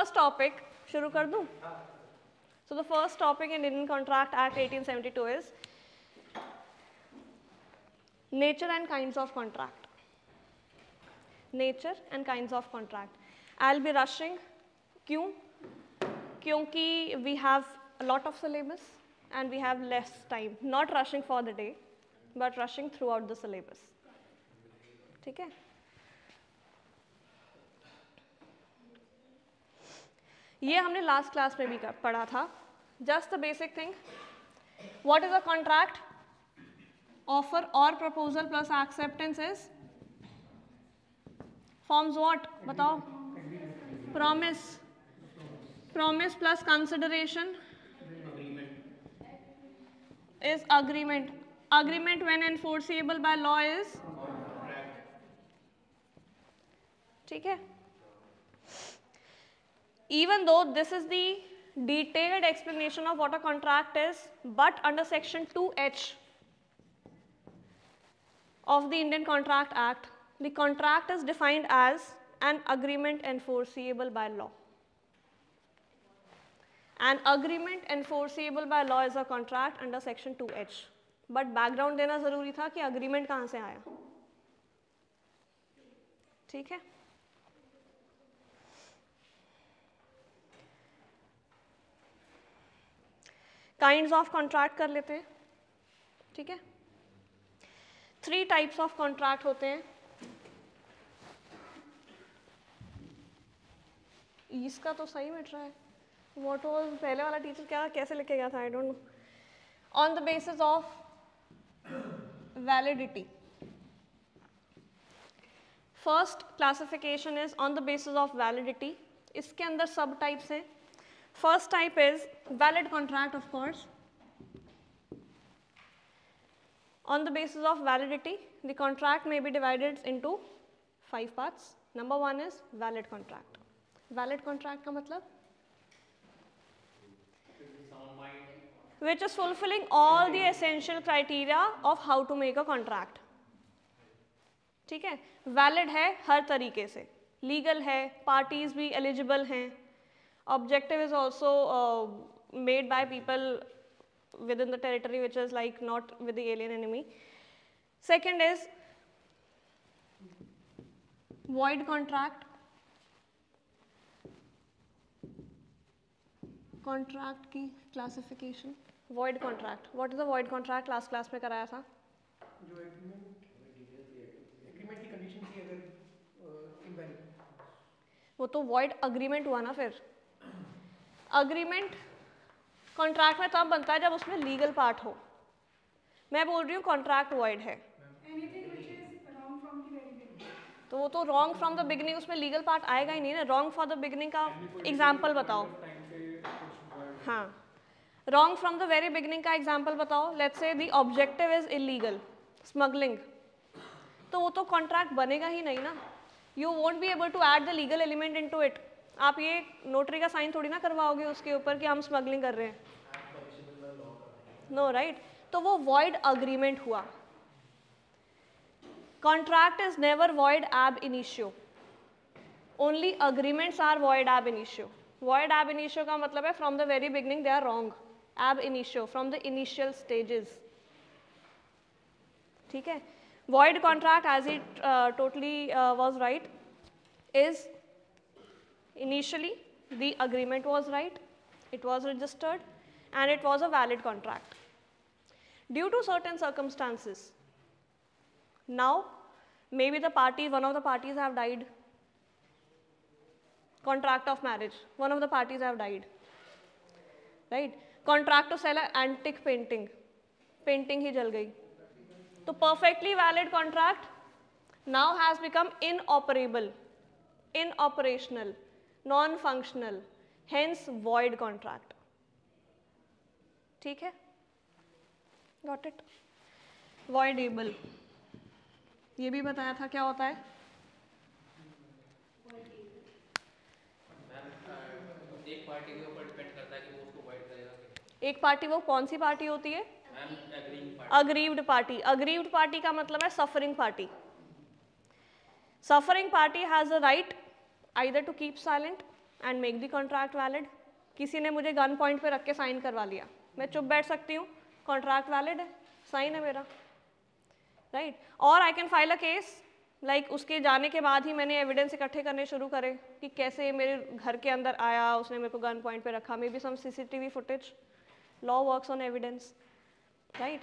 First topic शुरू कर दूं? So the first topic in Indian Contract Act 1872 is nature and kinds of contract. Nature and kinds of contract. I'll be rushing. क्यों? क्योंकि we have a lot of syllabus and we have less time. Not rushing for the day, but rushing throughout the syllabus. ठीक है? ये हमने last class में भी पढ़ा था. Just the basic thing. What is a contract? Offer or proposal plus acceptance is forms what? बताओ. Promise. Promise plus consideration is agreement. Agreement when enforceable by law is ठीक है. Even though this is the detailed explanation of what a contract is, but under section 2H of the Indian Contract Act, the contract is defined as an agreement enforceable by law. An agreement enforceable by law is a contract under section 2H. But background देना ज़रूरी था कि agreement कहाँ से आया. ठीक है. Kinds of contract कर लेते हैं. ठीक है. 3 टाइप्स ऑफ कॉन्ट्रैक्ट होते हैं. इसका तो सही मिट रहा है. व्हाट वाज पहले वाला टीचर क्या कैसे लिखे गया था? I don't know. On the basis of validity. First classification is on the basis of validity. इसके अंदर सब टाइप्स हैं. First type is valid contract, of course. On the basis of validity, the contract may be divided into 5 parts. Number 1 is valid contract. Valid contract का मतलब? Which is fulfilling all the essential criteria of how to make a contract. ठीक है. Valid है हर तरीके से. Legal है, parties भी eligible हैं. Objective is also made by people within the territory which is like not with the alien enemy. Second is void contract. Contract की classification. Void contract. What is a void contract? Last class में कराया था. जो agreement की condition थी अगर invalid. वो तो void agreement हुआ ना फिर. अग्रीमेंट कॉन्ट्रैक्ट में तब बनता है जब उसमें लीगल पार्ट हो. मैं बोल रही हूँ कॉन्ट्रैक्ट वॉइड है. तो वो तो रॉन्ग फ्रॉम द बिगिनिंग, उसमें लीगल पार्ट आएगा ही नहीं ना. रॉन्ग फॉर द बिगिनिंग का एग्जाम्पल बताओ. हाँ, wrong from the very beginning का एग्जाम्पल बताओ. Let's say the objective is illegal smuggling. तो वो तो कॉन्ट्रैक्ट बनेगा ही नहीं ना. You won't be able to add the legal element into it. आप ये नोटरी का साइन थोड़ी ना करवाओगे उसके ऊपर कि हम स्मगलिंग कर रहे हैं. No right. तो वो वॉइड अग्रीमेंट हुआ. Contract is never void ab initio. Only agreements are void ab initio. Void ab initio का मतलब है from the very beginning they are wrong. Ab initio from the initial stages. ठीक है. Void contract as it totally was right is initially the agreement was right, it was registered and it was a valid contract. Due to certain circumstances, now maybe one of the parties have died. Contract of marriage, one of the parties have died, right? Contract to sell an antique painting, painting ही जल गई. तो perfectly valid contract now has become inoperable, inoperational, non-functional, hence void contract. ठीक है. Got it? Voidable. ये भी बताया था क्या होता है. एक पार्टी के ऊपर डिपेंड करता है कि वो उसको void करेगा. एक पार्टी वो कौन सी पार्टी होती है? Aggrieved party. अग्रीव्ड पार्टी का मतलब है suffering party. Suffering party has a right either to keep silent and make the contract valid. किसी ने मुझे गन पॉइंट पे रख के साइन करवा लिया, मैं चुप बैठ सकती हूँ, कॉन्ट्रैक्ट वैलिड है, साइन है मेरा, राइट। और I can file a case, like उसके जाने के बाद ही मैंने एविडेंस इकट्ठे करने शुरू करे कि कैसे मेरे घर के अंदर आया, उसने मेरे को गन पॉइंट पे रखा, may be some CCTV footage, law works on evidence, right.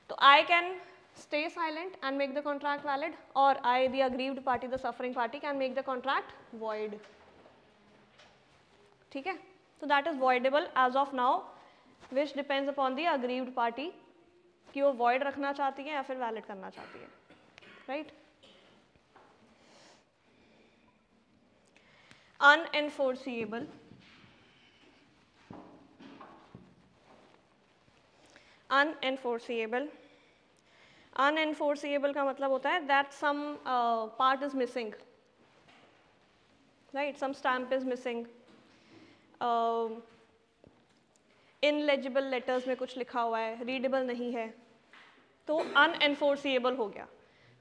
तो I can stay silent and make the contract valid, or I, the aggrieved party, the suffering party, can make the contract void. ठीक है, so that is voidable as of now, which depends upon the aggrieved party कि वो void रखना चाहती है या फिर valid करना चाहती है, right? Unenforceable, unenforceable, unenforceable का मतलब होता है that some part is missing, right, some stamp is missing, illegible letters में कुछ लिखा हुआ है, readable नहीं है, तो unenforceable हो गया।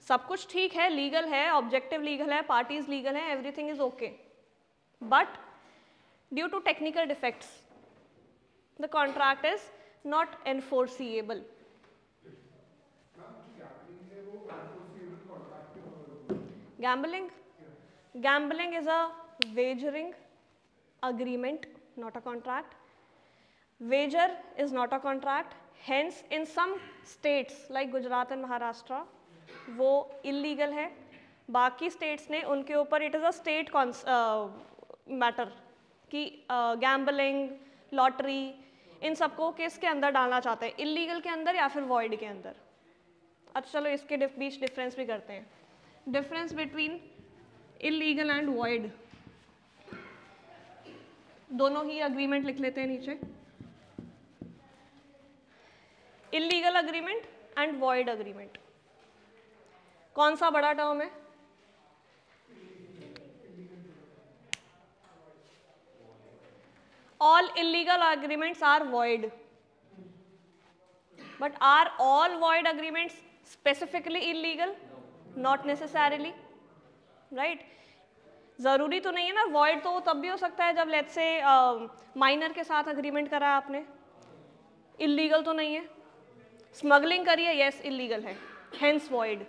सब कुछ ठीक है, लीगल है, ऑब्जेक्टिव लीगल है, पार्टीज लीगल है, everything is okay, but due to technical defects the contract is not enforceable. Gambling? Gambling is a wagering agreement, not a contract. Wager is not a contract. Hence, in some states like Gujarat and Maharashtra, वो illegal है. बाकी states ने उनके ऊपर it is a state matter कि gambling, lottery, इन सबको किसके अंदर डालना चाहते हैं, illegal के अंदर या फिर void के अंदर। अच्छा चलो इसके बीच डिफरेंस भी करते हैं। Difference between illegal and void, दोनों ही अग्रीमेंट लिख लेते हैं नीचे। Illegal agreement and void agreement, कौन सा बड़ा टर्म है? All illegal agreements are void, but are all void agreements specifically illegal? Not necessarily, right. ज़रूरी तो नहीं है ना, वॉइड तो तब भी हो सकता है जब लेट्स से माइनर के साथ अग्रीमेंट करा आपने, इलीगल तो नहीं है। स्मगलिंग करिए, यस इलीगल है, hence void.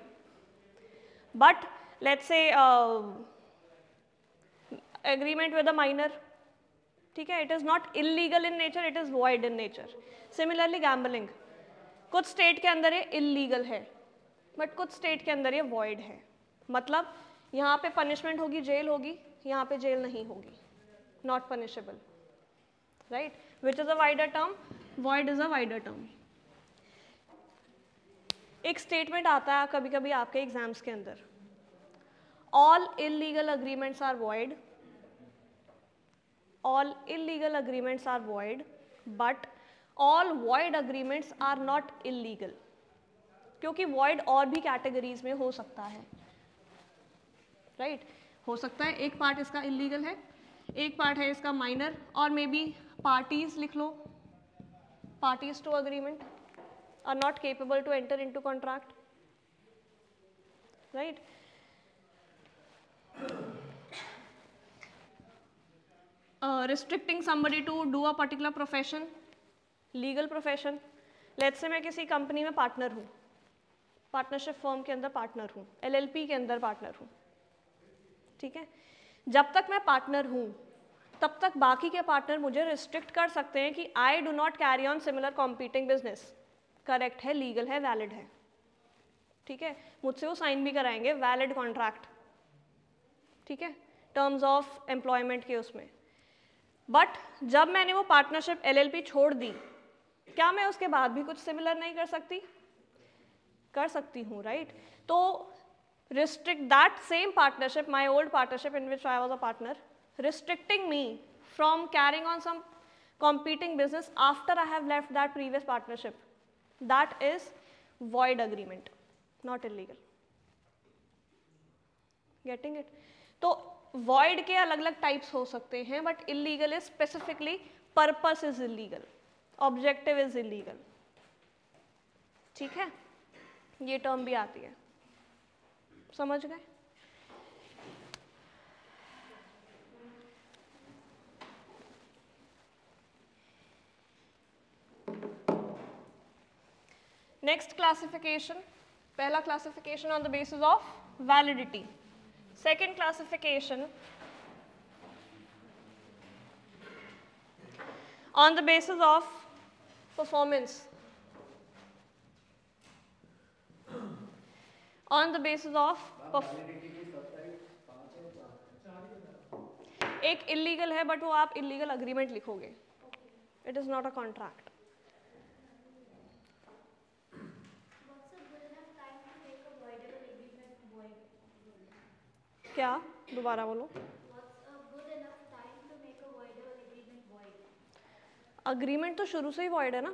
But let's say agreement with a minor, ठीक है, it is not illegal in nature, it is void in nature. Similarly gambling, कुछ स्टेट के अंदर ये इलीगल है बट कुछ स्टेट के अंदर ये वॉइड है, मतलब यहाँ पे पनिशमेंट होगी, जेल होगी, यहाँ पे जेल नहीं होगी, not punishable, right. Which is a wider term, void is a wider term. एक स्टेटमेंट आता है कभी कभी आपके एग्जाम्स के अंदर, all illegal agreements are void, all illegal agreements are void, but all void agreements are not illegal, क्योंकि void और भी कैटेगरीज में हो सकता है, राइट। हो सकता है एक पार्ट इसका इलीगल है, एक पार्ट है इसका माइनर, और मे बी पार्टीज लिख लो, parties to agreement are not capable to enter into contract, right. Restricting somebody to do a particular profession, legal profession. Let's say मैं किसी कंपनी में पार्टनर हूँ, पार्टनरशिप फर्म के अंदर पार्टनर हूँ, LLP के अंदर पार्टनर हूँ, ठीक है। जब तक मैं पार्टनर हूँ तब तक बाकी के पार्टनर मुझे रिस्ट्रिक्ट कर सकते हैं कि I do not carry on similar competing business. Correct है, लीगल है, वैलिड है, ठीक है। मुझसे वो साइन भी कराएंगे, वैलिड कॉन्ट्रैक्ट, ठीक है, टर्म्स ऑफ एम्प्लॉयमेंट के उसमें। बट जब मैंने वो पार्टनरशिप LLP छोड़ दी, क्या मैं उसके बाद भी कुछ सिमिलर नहीं कर सकती? कर सकती हूँ, राइट। तो restrict that same partnership, my old partnership in which I was a partner, restricting me from carrying on some competing business after I have left that previous partnership, that is void agreement, not illegal. Getting it? तो void के अलग अलग types हो सकते हैं, but illegal is specifically purpose is illegal, objective is illegal, ठीक है। ये टर्म भी आती है, समझ गए? नेक्स्ट क्लासिफिकेशन, पहला classification on the basis of validity. Second classification on the basis of performance. On the basis of एक इलीगल है बट वो आप इलीगल अग्रीमेंट लिखोगे, it is not a contract. क्या, दोबारा बोलो. अग्रीमेंट तो शुरू से ही वॉइड है ना,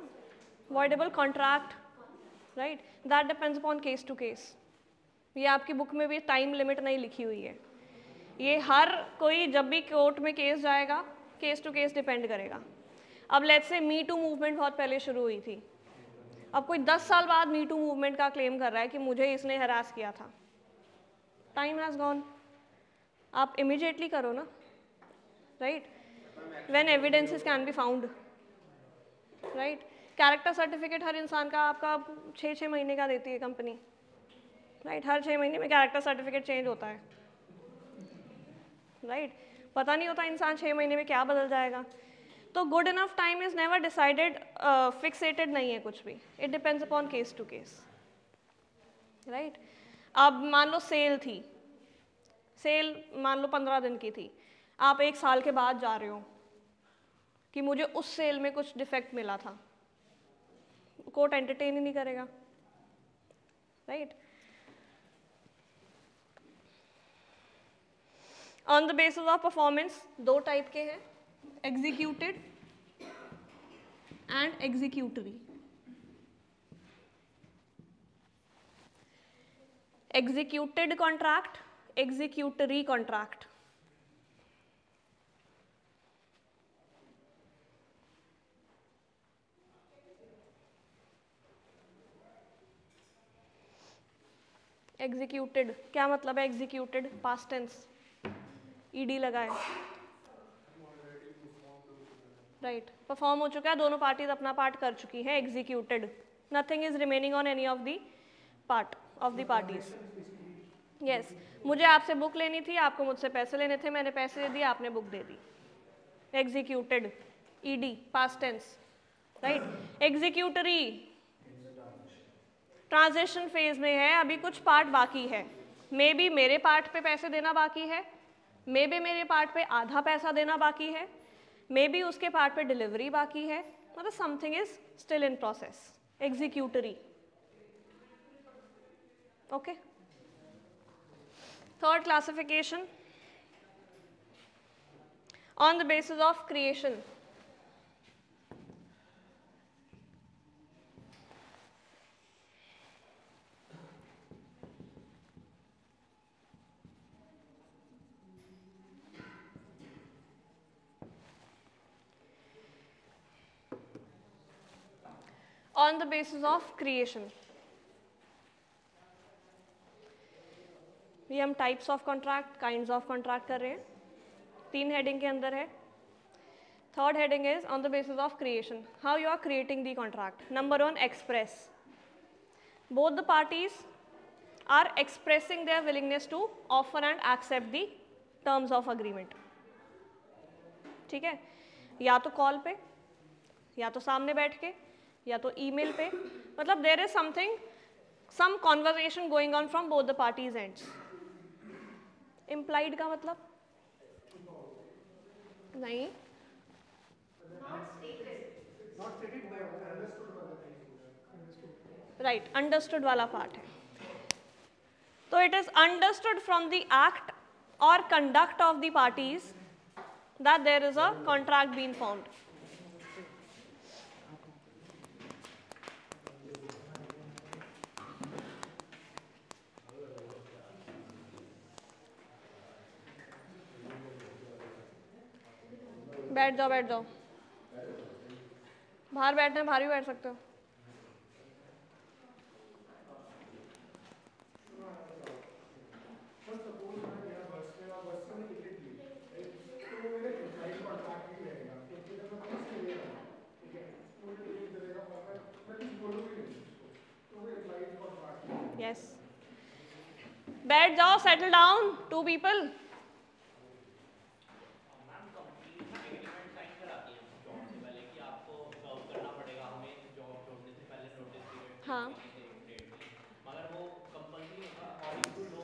voidable contract, right, that depends upon case to case. ये आपकी बुक में भी टाइम लिमिट नहीं लिखी हुई है, ये हर कोई जब भी कोर्ट में केस जाएगा केस टू केस डिपेंड करेगा. अब let's say me too movement बहुत पहले शुरू हुई थी, अब कोई 10 साल बाद मी टू मूवमेंट का क्लेम कर रहा है कि मुझे इसने हरास किया था, टाइम हैज़ गॉन. आप इमीडिएटली करो ना, right, when evidences can be found, right. Character certificate हर इंसान का आपका 6-6 महीने का देती है कंपनी, राइट, हर 6 महीने में कैरेक्टर सर्टिफिकेट चेंज होता है, राइट, पता नहीं होता इंसान 6 महीने में क्या बदल जाएगा. तो good enough time is never decided, fixated नहीं है कुछ भी, it depends upon case to case, right. अब मान लो सेल थी, सेल मान लो 15 दिन की थी, आप 1 साल के बाद जा रहे हो कि मुझे उस सेल में कुछ डिफेक्ट मिला था, कोर्ट एंटरटेन ही नहीं करेगा, right. On the basis of performance 2 type के हैं, executed and executory. Executed contract, executory contract. Executed क्या मतलब है, एग्जीक्यूटेड पास्ट टेंस, ईडी लगाए, राइट, परफॉर्म हो चुका है, दोनों पार्टीज अपना पार्ट कर चुकी हैं, executed, nothing is remaining on any of the part of the parties. Yes, मुझे आपसे बुक लेनी थी, आपको मुझसे पैसे लेने थे, मैंने पैसे दे दिए, आपने बुक दे दी, executed, ED past tense, right. Executory transition phase में है, अभी कुछ पार्ट बाकी है, मे बी मेरे पार्ट पे पैसे देना बाकी है, मे बी मेरे पार्ट पे आधा पैसा देना बाकी है, मे बी उसके पार्ट पे डिलीवरी बाकी है, मतलब something is still in process, executory. Okay. Third classification on the basis of creation. On the basis of creation. ये हम types of contract, kinds of contract कर रहे हैं, 3 हेडिंग के अंदर है. Third heading is on the basis of creation, how you are creating the contract. Number 1, express. Both the parties are expressing there willingness to offer and accept the terms of agreement. ठीक है, या तो call पे, या तो सामने बैठ के, या तो ईमेल पे, मतलब there is something, some conversation going on from both the parties ends. Implied का मतलब नहीं, राइट, अंडरस्टूड वाला पार्ट है. तो it is understood from the act और conduct of the parties that there is a contract being formed. बैठ जाओ, बैठ जाओ, बाहर बैठना है, बाहर भी बैठ सकते हो. बैठ जाओ, सेटल डाउन, 2 people. हाँ मगर वो कंपल्सरी होगा अकॉर्डिंग टू लॉ,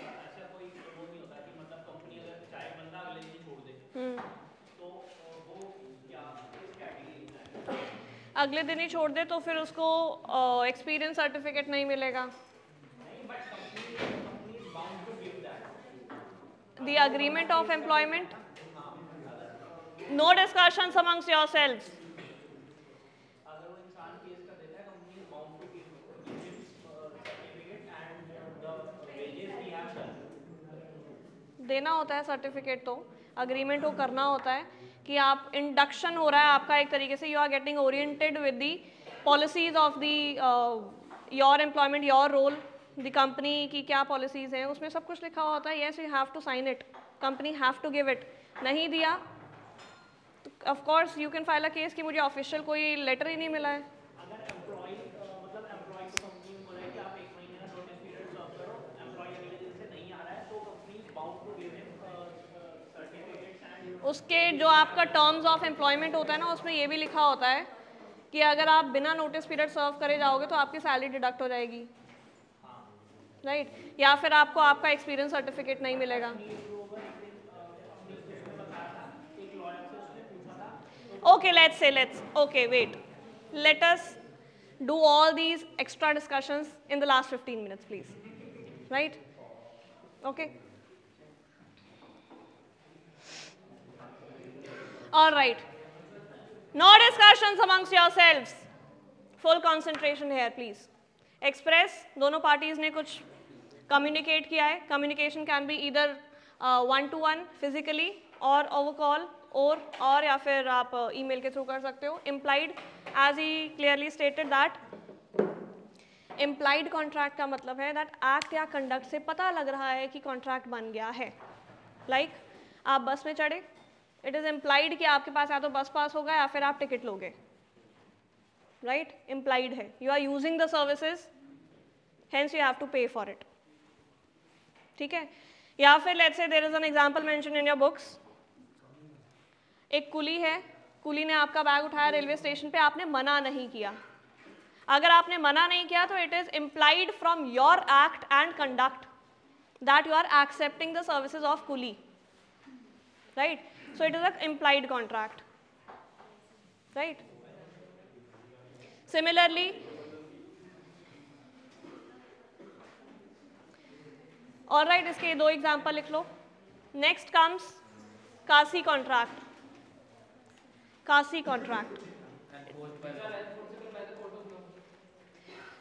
ऐसा कोई वो नहीं होता कि मतलब कंपनी अगर चाहे बंदा अगले दिन छोड़ दे तो वो क्या किस कैटेगरी में है? अगले दिन ही छोड़ दे तो फिर उसको एक्सपीरियंस सर्टिफिकेट नहीं मिलेगा. नहीं, but company is bound to give that. The agreement of employment. No discussions amongst yourselves. अगर वो इंसान केस कर देता है, company is bound to give certificate and the wages he have done. देना होता है सर्टिफिकेट, तो अग्रीमेंट वो करना होता है कि आप इंडक्शन हो रहा है आपका एक तरीके से, you are getting oriented with the policies of the your employment, your role, the company की क्या पॉलिसीज हैं, उसमें सब कुछ लिखा होता है. Yes, you have to sign it, company have to give it. नहीं दिया तो of course you can file a case कि मुझे ऑफिशियल कोई लेटर ही नहीं मिला है. अगर एम्प्लॉय मतलब एम्प्लॉय को कंपनी में बोला है कि आप 1 महीने का नोटिस पीरियड सर्व करो, एम्प्लॉय अगले दिन से नहीं आ रहा है, तो company is bound to give him certificates and उसके जो आपका टर्म्स ऑफ एम्प्लॉयमेंट होता है ना, उसमें ये भी लिखा होता है कि अगर आप बिना नोटिस पीरियड सर्व करे जाओगे तो आपकी सैलरी डिडक्ट हो जाएगी, राइट या फिर आपको आपका एक्सपीरियंस सर्टिफिकेट नहीं मिलेगा. Okay, let us do all these extra discussions in the last 15 minutes, please. Right? Okay. All right. No discussions amongst yourselves. Full concentration here, please. Express, दोनों parties ने कुछ communicate किया है. Communication can be either one-to-one physically or over call और या फिर आप email के through कर सकते हो. Implied, as he clearly stated that implied contract का मतलब है that act या conduct से पता लग रहा है कि contract बन गया है. Like आप बस में चढ़े, it is implied कि आपके पास या तो बस पास होगा या फिर आप टिकट लोगे. Right? Implied है. You are using the services, hence you have to pay for it. ठीक है? या फिर let's say there is an example mentioned in your books. एक कुली है, कुली ने आपका बैग उठाया रेलवे स्टेशन पे, आपने मना नहीं किया. अगर आपने मना नहीं किया तो it is implied from your act and conduct that you are accepting the services of kuli. Right? So it is an implied contract. Right? Similarly, all right, इसके 2 एग्जाम्पल लिख लो. Next comes Kasi contract. Kasi contract.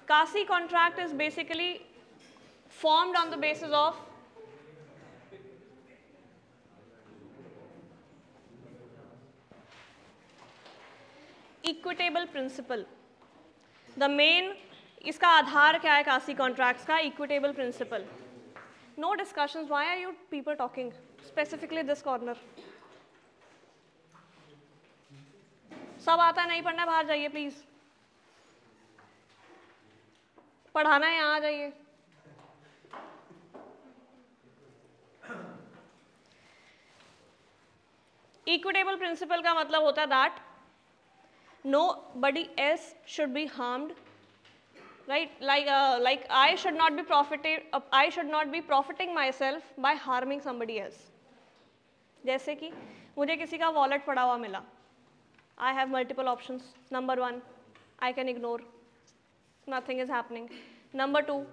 Kasi contract is basically formed on the basis of equitable principle. The main, इसका आधार क्या है quasi contracts का? Equitable principle. No discussions. Why are you people talking specifically this corner? सब आता नहीं पढ़ना, बाहर जाइए प्लीज. पढ़ाना है यहाँ आ जाइए. इक्विटेबल प्रिंसिपल का मतलब होता है that nobody else should be harmed, right? Like I should not be profiting myself by harming somebody else. जैसे कि मुझे किसी का वॉलेट पड़ा हुआ मिला, I have multiple options. Number 1, I can ignore, nothing is happening. Number 2,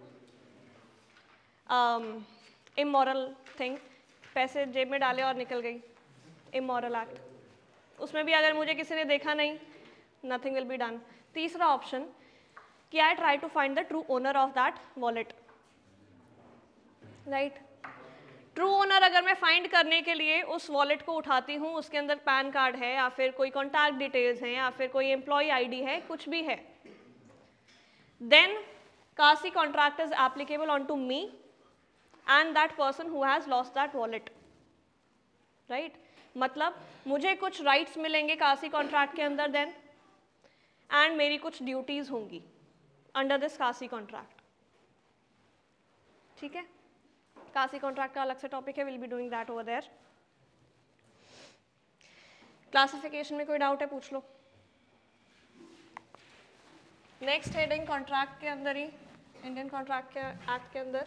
immoral thing, पैसे जेब में डाले और निकल गई, immoral act. उसमें भी अगर मुझे किसी ने देखा नहीं, nothing will be done. तीसरा ऑप्शन कि I try to find the true owner of that wallet. Right? True owner अगर मैं फाइंड करने के लिए उस वॉलेट को उठाती हूँ, उसके अंदर पैन कार्ड है या फिर कोई कॉन्टैक्ट डिटेल्स हैं या फिर कोई एम्प्लॉय आईडी है, कुछ भी है, then quasi contract is applicable on to me and that person who has lost that wallet. Right? मतलब मुझे कुछ राइट्स मिलेंगे कासी कॉन्ट्रैक्ट के अंदर देन, एंड मेरी कुछ ड्यूटीज होंगी अंडर दिस कासी कॉन्ट्रैक्ट. ठीक है? कासी कॉन्ट्रैक्ट का अलग से टॉपिक है, will be doing that over there. Classification में कोई डाउट है पूछ लो। नेक्स्ट हेडिंग कॉन्ट्रैक्ट के अंदर ही, इंडियन कॉन्ट्रैक्ट के एक्ट के अंदर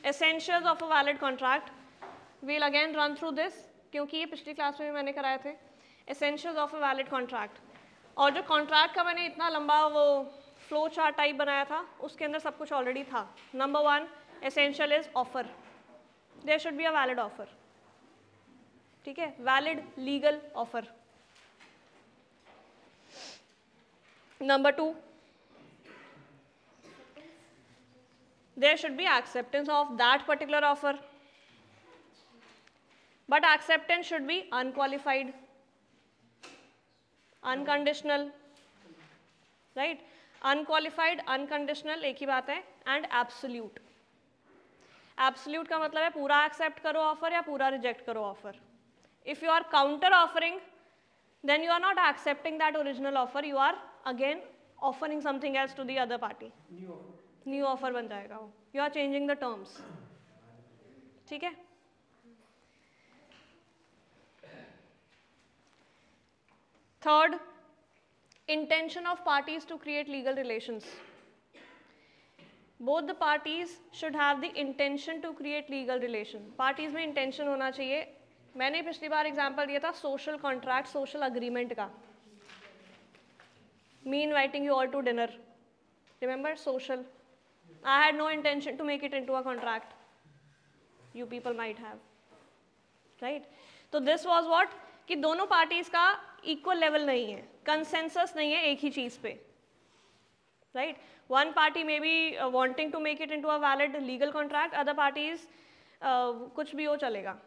essentials of a valid contract, we'll again run through this क्योंकि ये पिछली क्लास में भी मैंने कराए थे। Essentials of a valid contract, और जो कॉन्ट्रैक्ट का मैंने इतना लंबा वो फ्लो चार्ट टाइप बनाया था उसके अंदर सब कुछ ऑलरेडी था। Number 1 essential is offer, there should be a valid offer, ठीक है, valid legal offer. Number 2 there should be acceptance of that particular offer, but acceptance should be unqualified, unconditional, right? Unqualified, unconditional एक ही बात है, and absolute. Absolute का मतलब है पूरा accept करो offer या पूरा reject करो offer. If you are counter offering, then you are not accepting that original offer, you are again offering something else to the other party. New offer बन जाएगा वो, you are changing the terms, ठीक है। Third, intention of parties to create legal relations. Both the parties should have the intention to create legal relation. Parties में intention होना चाहिए। मैंने पिछली बार एग्जांपल दिया था सोशल कॉन्ट्रैक्ट, सोशल अग्रीमेंट का, me inviting you all to dinner, remember social, I had no intention to make it into a contract. You people might have, right? So this was what कि दोनों parties का equal level नहीं है, consensus नहीं है एक ही चीज़ पे, right? One party may be wanting to make it into a valid legal contract, other parties कुछ भी हो चलेगा,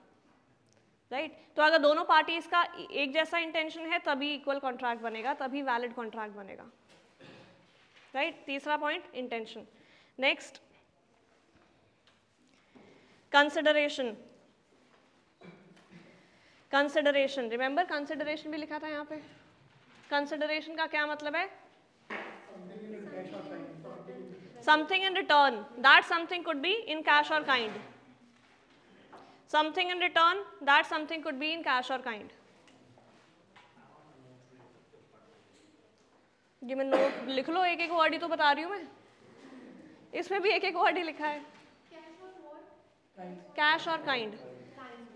right? तो अगर दोनों parties का एक जैसा intention है तभी equal contract बनेगा, तभी valid contract बनेगा, right? तीसरा point intention. Next, consideration. Consideration, remember consideration भी लिखा था यहाँ पे। Consideration का क्या मतलब है? Something in return. That something could be in cash or kind. Something in return, that something could be in cash or kind. ये मैं नोट लिख लो, एक एक वर्ड ही तो बता रही हूँ मैं, इसमें भी एक एक वर्ड ही लिखा है। कैश और kind.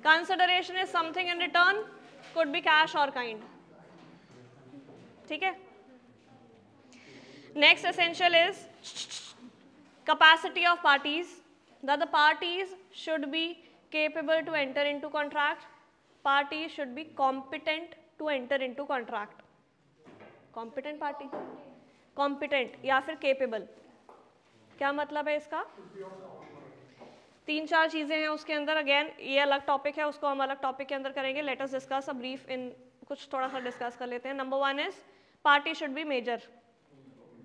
Consideration is something in return, could be cash और काइंड, ठीक है। Next essential is capacity of parties, that the parties should be capable to enter into contract, parties should be competent to enter into contract. Competent party, competent या फिर capable, क्या मतलब है इसका? 3-4 चीज़ें हैं उसके अंदर, अगेन ये अलग टॉपिक है, उसको हम अलग टॉपिक के अंदर करेंगे। Let us discuss a brief in, कुछ थोड़ा सा डिस्कस कर लेते हैं। Number 1 is party should be major,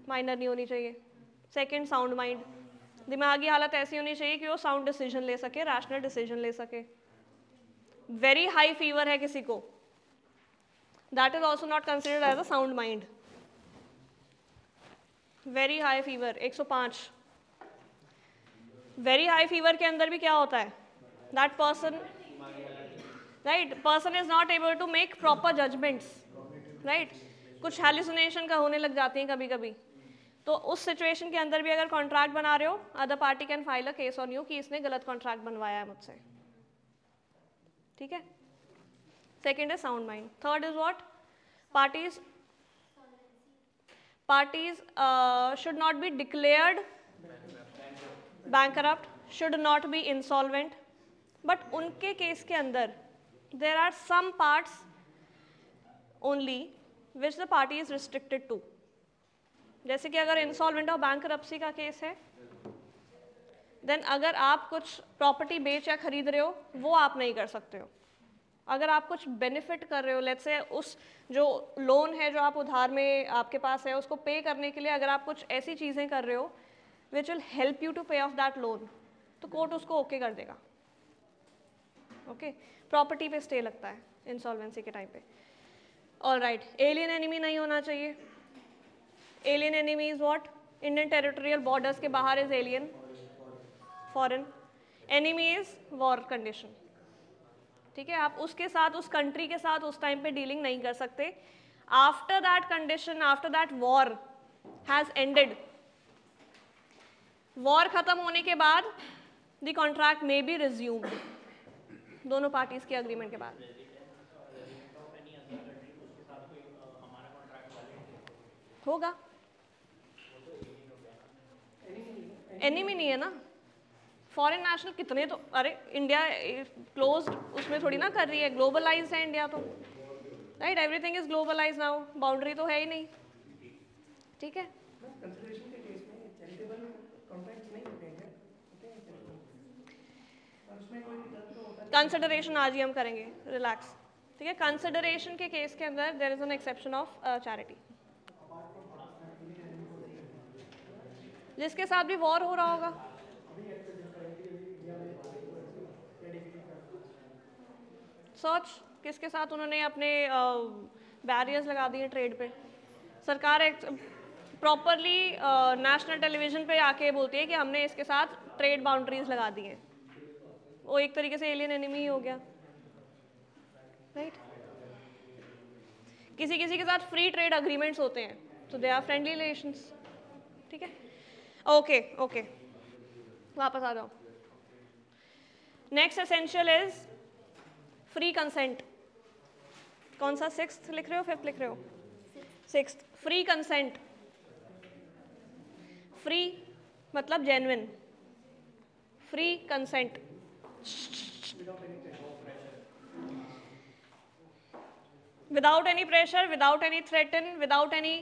minor नहीं होनी चाहिए। सेकंड, साउंड माइंड, दिमागी हालत ऐसी होनी चाहिए कि वो साउंड डिसीजन ले सके, रैशनल डिसीजन ले सके। वेरी हाई फीवर है किसी को, that is also not considered as a sound mind. Very high fever 105, very high fever के अंदर भी क्या होता है? That person, right, person is not able to make proper judgments, right, कुछ हेलुसिनेशन का होने लग जाती हैं कभी कभी। तो उस सिचुएशन के अंदर भी अगर कॉन्ट्रैक्ट बना रहे हो, other party can file a case on you कि इसने गलत कॉन्ट्रैक्ट बनवाया है मुझसे, ठीक है। Second is sound mind. Third is what? parties should not be declared bankrupt, should not be insolvent, but उनके केस के अंदर there are some parts only which the party is restricted to. जैसे कि अगर इंसॉल्वेंट और bankruptcy का case है, then अगर आप कुछ प्रॉपर्टी बेच या खरीद रहे हो वो आप नहीं कर सकते हो। अगर आप कुछ बेनिफिट कर रहे हो, लेट्स से उस जो लोन है जो आप उधार में आपके पास है उसको पे करने के लिए अगर आप कुछ ऐसी चीज़ें कर रहे हो which will help you to pay off that loan, तो कोर्ट उसको ओके कर देगा। ओके, प्रॉपर्टी पे स्टे लगता है इंसॉल्वेंसी के टाइम पे। ऑल राइट, एलियन एनिमी नहीं होना चाहिए, alien enemy is what? Indian territorial borders के बाहर is alien, foreign. Enemy is war condition, ठीक है। आप उसके साथ, उस कंट्री के साथ उस टाइम पे डीलिंग नहीं कर सकते। After that condition, after that war has ended, war खत्म होने के बाद the contract may be resumed, दोनों पार्टीज के अग्रीमेंट के बाद। होगा, एनिमी नहीं है ना। फॉरेन नेशनल कितने तो, अरे इंडिया क्लोज्ड उसमें थोड़ी ना कर रही है, ग्लोबलाइज्ड है इंडिया तो, right, everything is globalised now, boundary तो है ही नहीं, ठीक है। कंसिडरेशन के केस में चैरिटेबल कॉन्ट्रैक्ट्स नहीं होते हैं, होते हैं चैरिटेबल, और उसमें कोई रिटर्न तो होता है। कंसिडरेशन आज ही हम करेंगे, रिलैक्स, ठीक है। कंसिडरेशन के केस के अंदर there is an exception of charity. जिसके साथ भी वॉर हो रहा होगा, सर्च किसके साथ उन्होंने अपने बैरियर्स लगा दिए ट्रेड पे। सरकार प्रॉपरली नेशनल टेलीविजन पे आके बोलती है कि हमने इसके साथ ट्रेड बाउंड्रीज लगा दी हैं, वो एक तरीके से एलियन एनिमी हो गया, राइट। किसी किसी के साथ फ्री ट्रेड अग्रीमेंट्स होते हैं, तो दे आर फ्रेंडली रिलेशंस, ठीक है। ओके ओके, वापस आ जाओ। Next essential is free consent. कौन सा, सिक्स्थ लिख रहे हो, फिफ्थ लिख रहे हो? सिक्स्थ। फ्री कंसेंट, फ्री मतलब genuine, free consent, without any pressure, without any threaten, without any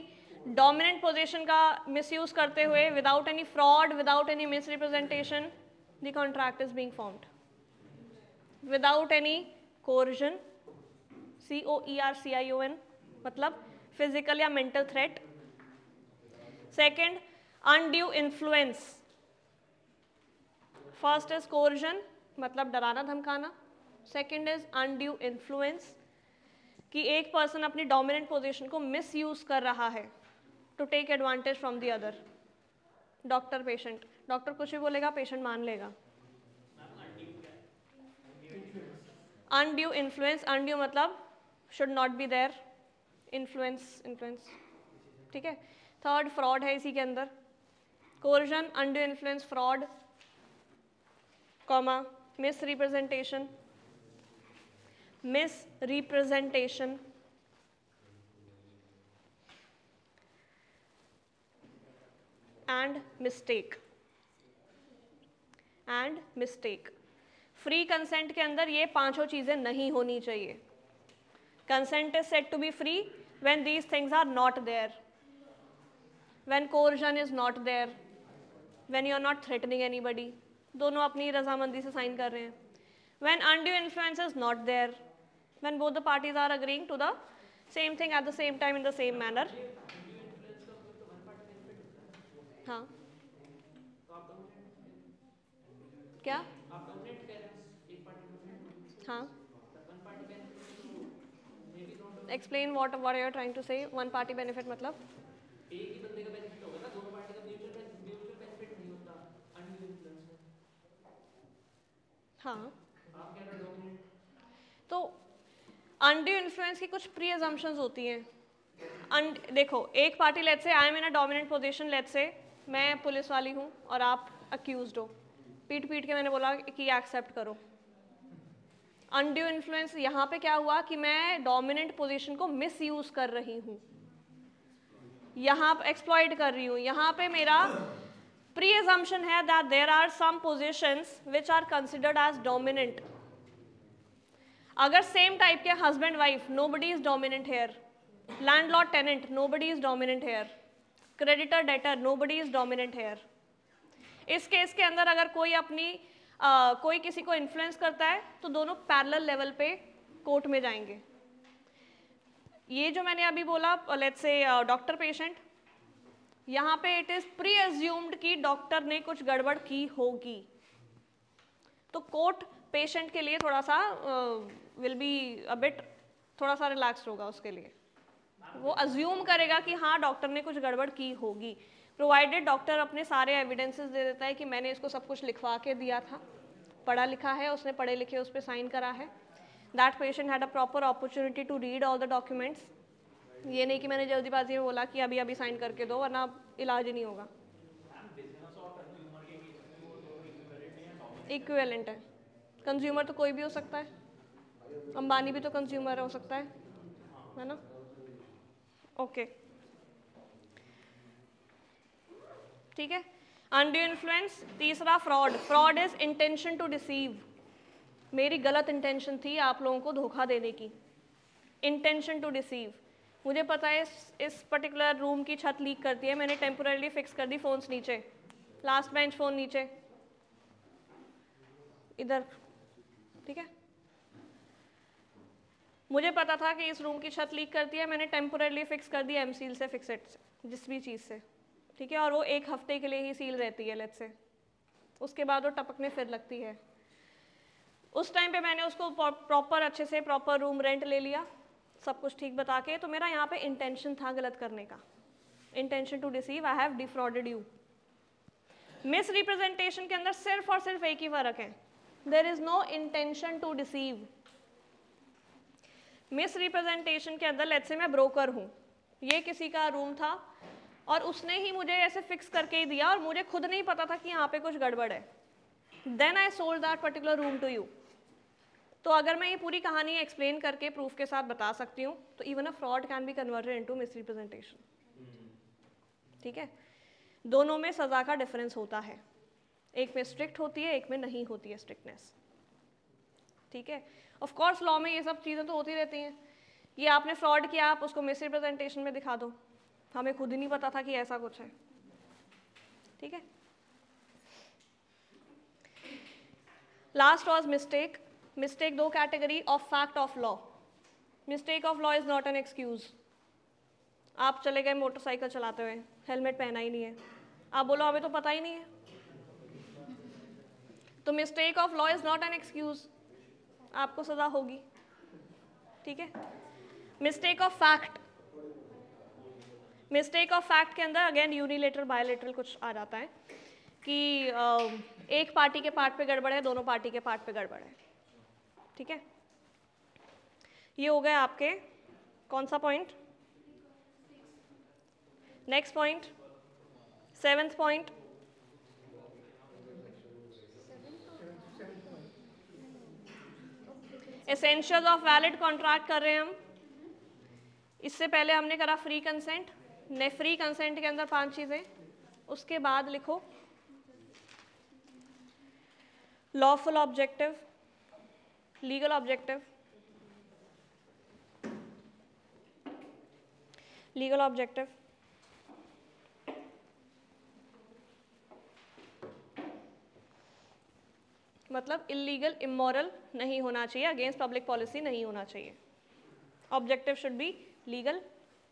dominant position का मिसयूज करते हुए, without any fraud, without any misrepresentation, the contract is being formed, without any coercion, COERCION मतलब physical या mental threat. Second, undue influence. First is coercion मतलब डराना धमकाना, second is undue influence कि एक person अपनी डोमिनेंट पोजीशन को miss use कर रहा है to take advantage from the other. Doctor patient, doctor कुछ भी बोलेगा पेशेंट मान लेगा। अनड्यू इन्फ्लुएंस, अनड्यू मतलब should not be there, influence, influence, ठीक है। थर्ड, फ्रॉड है इसी के अंदर, coercion, undue influence, fraud, comma, misrepresentation, misrepresentation, and mistake, and mistake. Free consent के अंदर ये पांचों चीजें नहीं होनी चाहिए। Consent is said to be free when these things are not there, when coercion is not there, when you are not threatening anybody, दोनों अपनी रजामंदी से साइन कर रहे हैं, when undue influence is not there, when both the parties are agreeing to the same thing at the same time in the same manner. हाँ, क्या? हाँ, explain what are you trying to say. One party benefit मतलब एक ही बंदे का benefit होगा ना, दोनों पार्टी का म्यूचुअल बेनिफिट नहीं होता अनड्यू इन्फ्लुएंस में। हाँ, आप कह रहे हो डोमिनेंट, तो अनड्यू इन्फ्लुएंस की कुछ प्री अजम्पशंस होती हैं। देखो, एक party let's say I am in a dominant position, let's say मैं पुलिस वाली हूँ और आप अक्यूज्ड हो, पीट पीट के मैंने बोला कि एक्सेप्ट करो। अनड्यू इन्फ्लुएंस यहाँ पे क्या हुआ कि मैं डोमिनेंट पोजीशन को मिस यूज कर रही हूँ, यहाँ एक्सप्लॉइट कर रही हूँ। यहाँ पे मेरा प्री अजम्पशन है that there are some positions which are considered as dominant. अगर सेम टाइप के husband wife, nobody is dominant here, landlord tenant, nobody is dominant here, creditor debtor, nobody is dominant here. इस case के अंदर अगर कोई अपनी कोई किसी को इन्फ्लुएंस करता है तो दोनों पैरेलल लेवल पे कोर्ट में जाएंगे। ये जो मैंने अभी बोला, लेट्स से डॉक्टर पेशेंट, यहाँ पे इट इज प्री अज्यूम्ड कि डॉक्टर ने कुछ गड़बड़ की होगी, तो कोर्ट पेशेंट के लिए थोड़ा सा विल बी अ बिट, थोड़ा सा रिलैक्स्ड होगा उसके लिए। वो अज्यूम करेगा कि हाँ डॉक्टर ने कुछ गड़बड़ की होगी, प्रोवाइडेड डॉक्टर अपने सारे एविडेंसेस दे देता है कि मैंने इसको सब कुछ लिखवा के दिया था, पढ़ा लिखा है, उसने पढ़े लिखे उस पर साइन करा है, that patient had a proper opportunity to read all the documents. ये नहीं कि मैंने जल्दीबाजी में बोला कि अभी अभी साइन करके दो वरना इलाज ही नहीं होगा। इक्विवेलेंट है, कंज्यूमर तो कोई भी हो सकता है, अंबानी भी तो कंज्यूमर हो सकता है ना। ओके ठीक है। अनड्यू इन्फ्लुएंस, तीसरा fraud. Fraud is intention to deceive, मेरी गलत इंटेंशन थी आप लोगों को धोखा देने की, इंटेंशन टू डिसीव। मुझे पता है इस पर्टिकुलर रूम की छत लीक करती है, मैंने टेम्पोरली फिक्स कर दी फोन्स नीचे, लास्ट बेंच फोन नीचे इधर, ठीक है। मुझे पता था कि इस रूम की छत लीक करती है, मैंने टेम्पोरली फिक्स कर दी एमसील से, फिक्सेट से, जिस भी चीज़ से, ठीक है, और वो 1 हफ्ते के लिए ही सील रहती है लेट्स से, उसके बाद वो टपकने फिर लगती है। उस टाइम पे मैंने उसको प्रॉपर अच्छे से प्रॉपर रूम रेंट ले लिया, सब कुछ ठीक बता के, तो मेरा यहाँ पे इंटेंशन था गलत करने का, intention to deceive, I have defrauded you. Misrepresentation के अंदर सिर्फ और सिर्फ एक ही फर्क है, there is no intention to deceive. Misrepresentation के अंदर लेट्स से मैं ब्रोकर हूँ, ये किसी का रूम था और उसने ही मुझे ऐसे फिक्स करके ही दिया और मुझे खुद नहीं पता था कि यहाँ पे कुछ गड़बड़ है, then I sold that particular room to you. तो अगर मैं ये पूरी कहानी एक्सप्लेन करके प्रूफ के साथ बता सकती हूँ तो even a fraud can be converted into miss representation, ठीक है। दोनों में सज़ा का डिफरेंस होता है, एक में स्ट्रिक्ट होती है, एक में नहीं होती है स्ट्रिक्टनेस, ठीक है। ऑफ कोर्स लॉ में ये सब चीज़ें तो होती रहती हैं, ये आपने फ्रॉड किया आप उसको मिस रिप्रेजेंटेशन में दिखा दो, हमें खुद ही नहीं पता था कि ऐसा कुछ है, ठीक है। Last was mistake. Mistake 2 category of fact of law. Mistake of law is not an excuse. आप चले गए मोटरसाइकिल चलाते हुए, हेलमेट पहना ही नहीं है, आप बोलो हमें तो पता ही नहीं है, तो mistake of law is not an excuse, आपको सजा होगी, ठीक है। Mistake of fact, mistake of fact के अंदर अगेन यूनिलेटरल बायोलेटरल कुछ आ जाता है कि एक पार्टी के पार्ट पे गड़बड़ है, दोनों पार्टी के पार्ट पे गड़बड़ है, ठीक है। ये हो गए आपके कौन सा point, next point, 7th point, essentials of valid contract कर रहे हैं हम। इससे पहले हमने करा फ्री कंसेंट, ने फ्री कंसेंट के अंदर 5 चीजें, उसके बाद लिखो lawful objective, legal objective, legal objective, मतलब इलीगल इमोरल नहीं होना चाहिए, अगेंस्ट पब्लिक पॉलिसी नहीं होना चाहिए। Objective should be legal,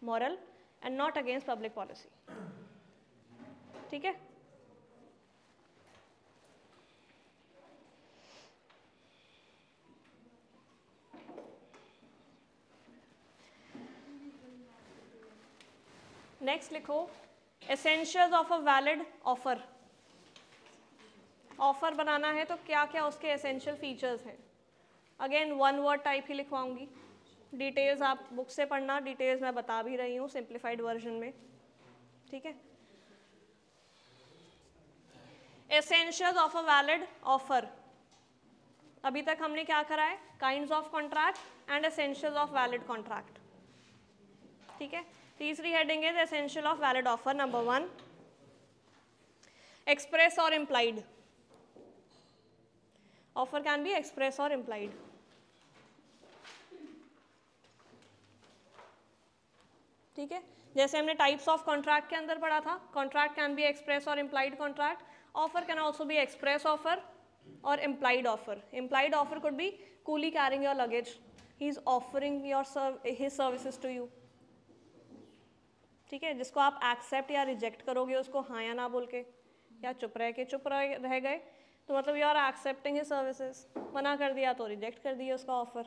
moral and not against public policy, ठीक है। नेक्स्ट लिखो essentials of a valid offer. Offer बनाना है तो क्या क्या उसके एसेंशियल फीचर्स हैं, अगेन 1 वर्ड टाइप ही लिखवाऊंगी, डिटेल्स आप बुक से पढ़ना, डिटेल्स मैं बता भी रही हूँ सिंप्लीफाइड वर्जन में, ठीक है। Essentials of a valid offer, अभी तक हमने क्या करा है, kinds of contract and essentials of valid contract, ठीक है। तीसरी हेडिंग है essential of valid offer. Number 1, express और implied. Offer can be express और इम्प्लाइड, ठीक है। जैसे हमने टाइप्स ऑफ कॉन्ट्रैक्ट के अंदर पढ़ा था, कॉन्ट्रैक्ट कैन बी एक्सप्रेस और implied contract, offer can also be express offer और implied offer. Implied offer could be coolie carrying your luggage, he is offering your his services to you, ठीक है, जिसको आप एक्सेप्ट या रिजेक्ट करोगे उसको हाँ या ना बोल के, या चुप रह गए तो मतलब you are accepting his services, मना कर दिया तो रिजेक्ट कर दिया उसका ऑफर।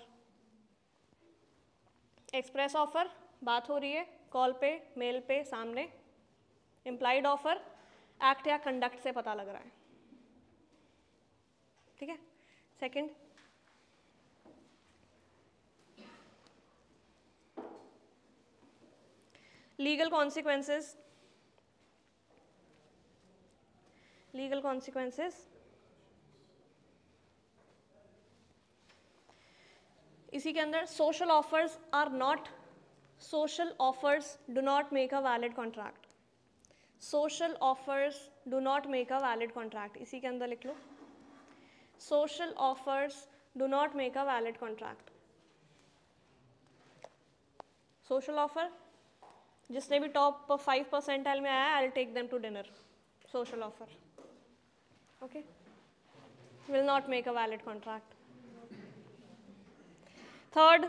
एक्सप्रेस ऑफर बात हो रही है कॉल पे, मेल पे, सामने, इम्प्लाइड ऑफर एक्ट या कंडक्ट से पता लग रहा है, ठीक है। Second, legal consequences, legal consequences इसी के अंदर social offers are not, social offers do not make a valid contract, social offers do not make a valid contract, इसी के अंदर लिख लो, social offers do not make a valid contract. Social offer, जिसने भी टॉप 5% में आया, I will take them to dinner, social offer, okay, will not make a valid contract. Third,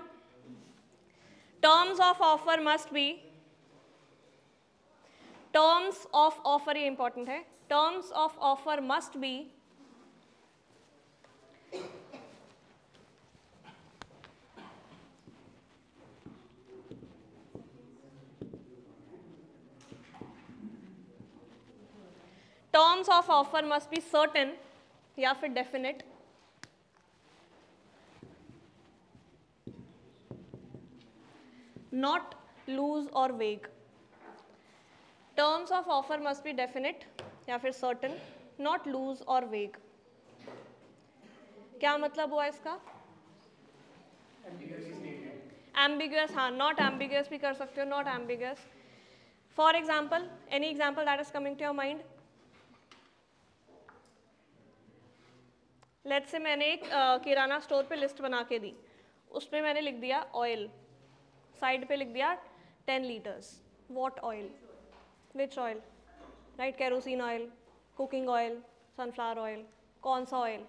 terms of offer must B, terms of offer ये important है, terms of offer must B terms of offer must be certain या फिर definite, not lose और वेग। Terms of offer must B definite या फिर certain, not loose और वेग। क्या मतलब हुआ इसका? एम्बिगुअस, हाँ, नॉट एम्बिगुअस भी कर सकते हो, not ambiguous. For example, any example that is coming to your mind? Let's say मैंने एक किराना स्टोर पे लिस्ट बना के दी, उसमें मैंने लिख दिया ऑयल, साइड पे लिख दिया 10 litres, what oil, which oil, right, kerosene oil, cooking oil, sunflower oil, कौन सा oil?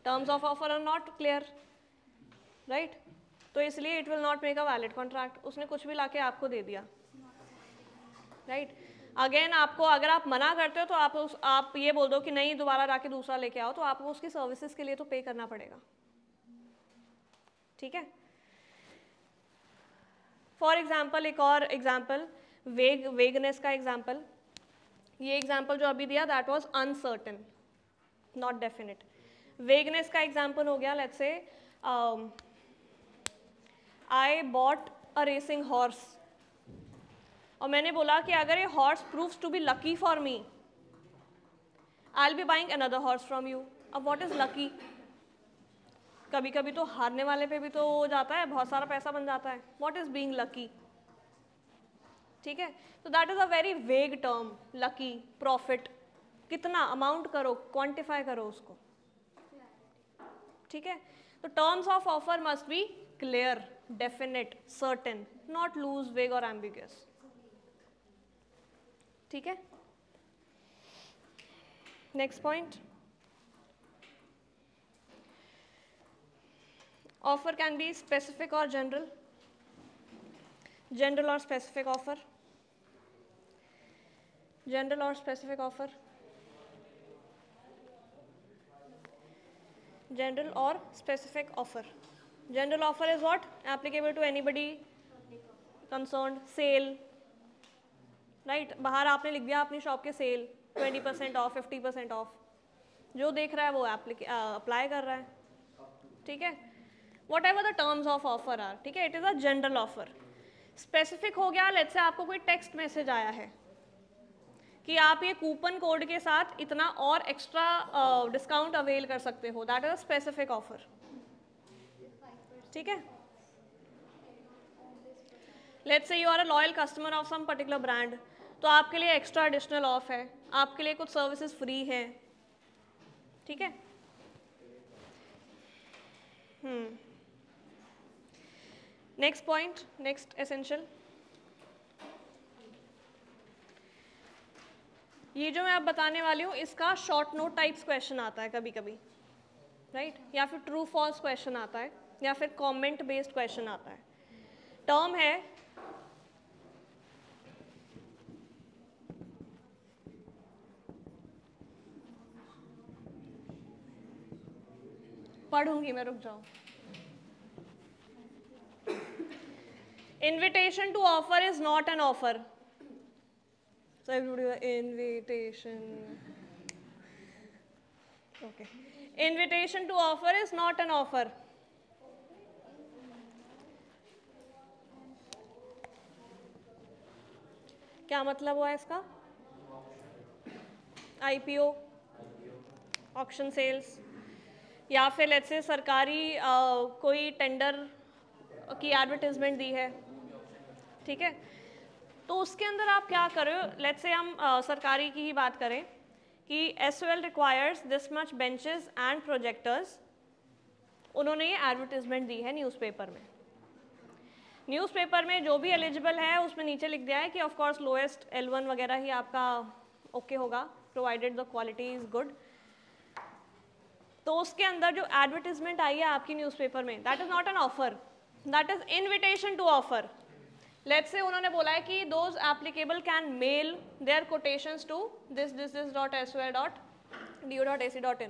Terms of offer are not clear, right, तो इसलिए it will not make a valid contract. उसने कुछ भी लाके आपको दे दिया, राइट। अगेन आपको, अगर आप मना करते हो तो आप ये बोल दो कि नहीं दोबारा जाके दूसरा लेके आओ, तो आपको उसकी सर्विसेज के लिए तो पे करना पड़ेगा, ठीक है। फॉर एग्जाम्पल, एक और एग्जाम्पल, वेगनेस का एग्जाम्पल, ये एग्जाम्पल जो अभी दिया that was uncertain, not definite. Vagueness का एग्जाम्पल हो गया, let's say I bought a racing horse, और मैंने बोला कि अगर ये horse proves to be lucky for me, I will be buying another horse from you. अब व्हाट इज लकी? कभी कभी तो हारने वाले पे भी तो हो जाता है, बहुत सारा पैसा बन जाता है। What is being lucky? ठीक है, तो that is a very vague term, lucky, profit, कितना अमाउंट करो, क्वांटिफाई करो उसको, ठीक है। तो terms of offer must be clear, definite, certain, not loose, vague और एम्बिगुअस, ठीक है। Next point, offer can be specific और जनरल, जनरल और स्पेसिफिक ऑफर, जनरल और स्पेसिफिक ऑफर, जनरल और specific offer. General offer is what? Applicable to anybody concerned, cell, right, बाहर आपने लिख दिया अपनी शॉप के सेल, 20% ऑफ, 50% ऑफ, जो देख रहा है वो अप्लाई कर रहा है, ठीक है। Whatever the terms of offer are, ठीक है, it is a general offer. Specific हो गया, लेट्स से आपको कोई टेक्स्ट मैसेज आया है कि आप ये कूपन कोड के साथ इतना और एक्स्ट्रा डिस्काउंट अवेल कर सकते हो, that is a specific offer, ठीक है। Let's say you are a loyal customer of some particular brand, तो आपके लिए एक्स्ट्रा एडिशनल ऑफ है, आपके लिए कुछ सर्विसेज फ्री हैं, ठीक है। नेक्स्ट पॉइंट, नेक्स्ट एसेंशियल, ये जो मैं अब बताने वाली हूँ इसका शॉर्ट नोट टाइप्स क्वेश्चन आता है कभी कभी, राइट, या फिर ट्रू फॉल्स क्वेश्चन आता है, या फिर कमेंट बेस्ड क्वेश्चन आता है। टर्म है पढ़ूंगी मैं, रुक जाओ। Invitation to offer is not an offer. So everybody, invitation. Okay. Invitation to offer is not an offer. क्या मतलब हुआ इसका? IPO, ऑक्शन सेल्स, या फिर लेट्स से सरकारी कोई टेंडर की एडवर्टाइजमेंट दी है, ठीक है, तो उसके अंदर आप क्या करो, लेट्स से हम सरकारी की ही बात करें कि SOL requires this much benches and projectors, उन्होंने ये एडवर्टाइजमेंट दी है न्यूज़पेपर में। न्यूज़पेपर में जो भी एलिजिबल है उसमें नीचे लिख दिया है कि ऑफ कोर्स लोएस्ट L1 वगैरह ही आपका ओके होगा, provided the quality is good. तो उसके अंदर जो एडवर्टाइजमेंट आई है आपकी न्यूज़पेपर में, that is not an offer, that is invitation to offer. Let's say उन्होंने बोला है कि those applicable can mail their quotations to this.sol.do.ac.in,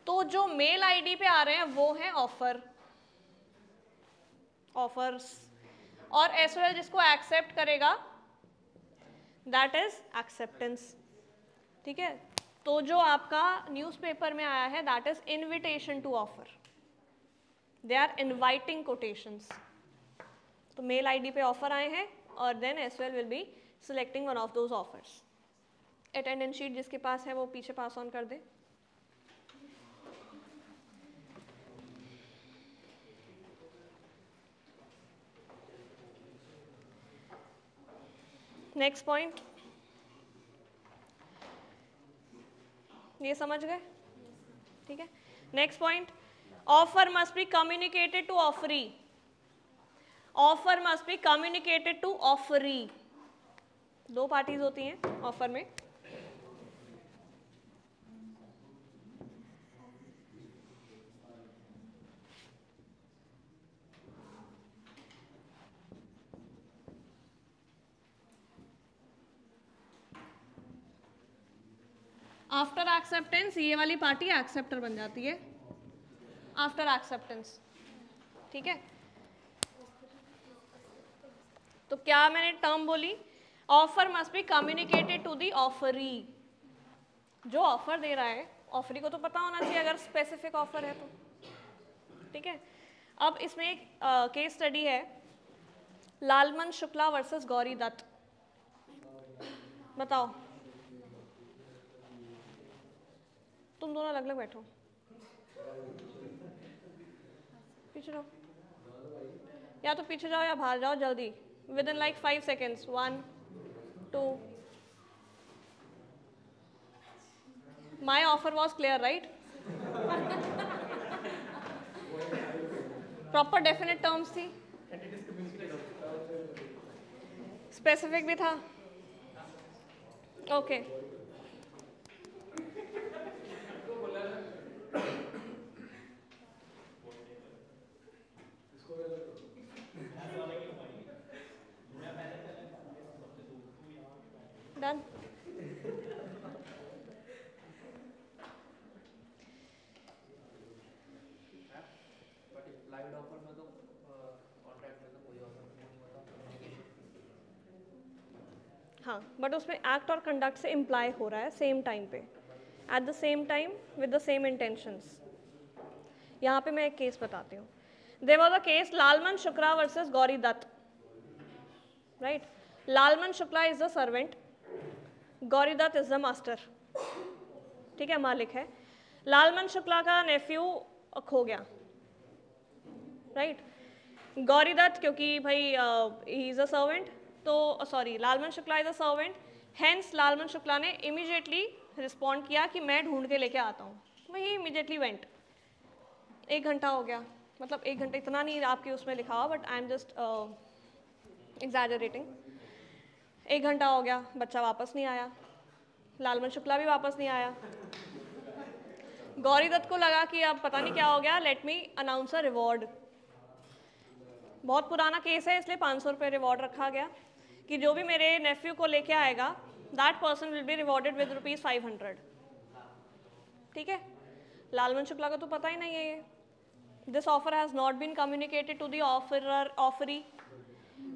तो जो मेल आईडी पे आ रहे हैं वो हैं ऑफर, ऑफर्स, और SOL जिसको एक्सेप्ट करेगा दैट इज एक्सेप्टेंस, ठीक है। तो जो आपका न्यूज़पेपर में आया है that is invitation to offer, they are inviting quotations. तो मेल आईडी पे ऑफर आए हैं और then SOL will be selecting one of those offers. Attendance sheet जिसके पास है वो पीछे पास ऑन कर दे। नेक्स्ट पॉइंट, ये समझ गए, ठीक है। Next point, offer must be communicated to offeree, offer must be communicated to offeree. दो पार्टीज होती हैं ऑफर में, आफ्टर एक्सेप्टेंस ये वाली पार्टी एक्सेप्टर बन जाती है आफ्टर एक्सेप्टेंस, ठीक है। तो क्या मैंने टर्म बोली, offer must be communicated to the offeree. जो ऑफर दे रहा है ऑफरी को तो पता होना चाहिए अगर स्पेसिफिक ऑफर है तो, ठीक है। अब इसमें एक केस स्टडी है, लालमन शुक्ला वर्सेस गौरी दत्त। बताओ, तुम दोनों अलग अलग बैठो, पीछे जाओ, या तो पीछे जाओ या बाहर जाओ जल्दी, within like 5 seconds, 1 2। My offer was clear right, proper definite terms थी, स्पेसिफिक भी था, ओके। डन। हाँ, बट उसमें एक्ट और कंडक्ट से इम्प्लाई हो रहा है सेम टाइम पे, at the same time with the same intentions. यहाँ पे मैं एक केस बताती हूँ। There was a case Lalman Shukla versus Gauri Datt, right. Lalman Shukla is the servant, Gauri Dutt is the master, ठीक है, मालिक है। लालमन शुक्ला का नेफ्यू खो गया, राइट। गौरी दत्त क्योंकि भाई ही इज अ सर्वेंट, तो sorry Lalman Shukla is a servant, hence Lalman Shukla ने इमीडिएटली रिस्पॉन्ड किया कि मैं ढूंढ के लेके आता हूँ, वही इमीडिएटली वेंट। 1 घंटा हो गया, मतलब 1 घंटा इतना नहीं आपके उसमें लिखा हुआ, but I am just exaggerating. 1 घंटा हो गया, बच्चा वापस नहीं आया, लालमन शुक्ला भी वापस नहीं आया। गौरी दत्त को लगा कि अब पता नहीं क्या हो गया, let me announce a reward. बहुत पुराना केस है इसलिए 500 रुपये रिवॉर्ड रखा गया कि जो भी मेरे नेफ्यू को लेके आएगा that person will be rewarded with ₹500, ठीक है। लालमन शुक्ला को तो पता ही नहीं है ये, this offer has not been communicated to the offerer offeree,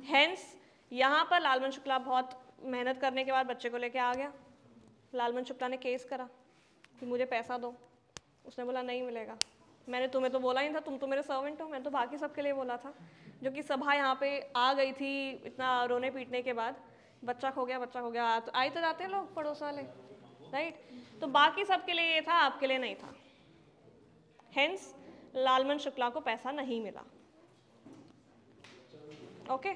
hence यहाँ पर लालमन शुक्ला बहुत मेहनत करने के बाद बच्चे को लेके आ गया। लालमन शुक्ला ने केस करा कि मुझे पैसा दो। उसने बोला नहीं मिलेगा, मैंने तुम्हें तो बोला ही था, तुम तो मेरे सर्वेंट हो, मैंने तो बाकी सबके लिए बोला था। जो कि सभा यहाँ पे आ गई थी इतना रोने पीटने के बाद, बच्चा खो गया, बच्चा खो गया, तो आए तो जाते हैं लोग पड़ोस वाले, राइट। तो बाकी सबके लिए ये था, आपके लिए नहीं था। हेंस लालमन शुक्ला को पैसा नहीं मिला। ओके,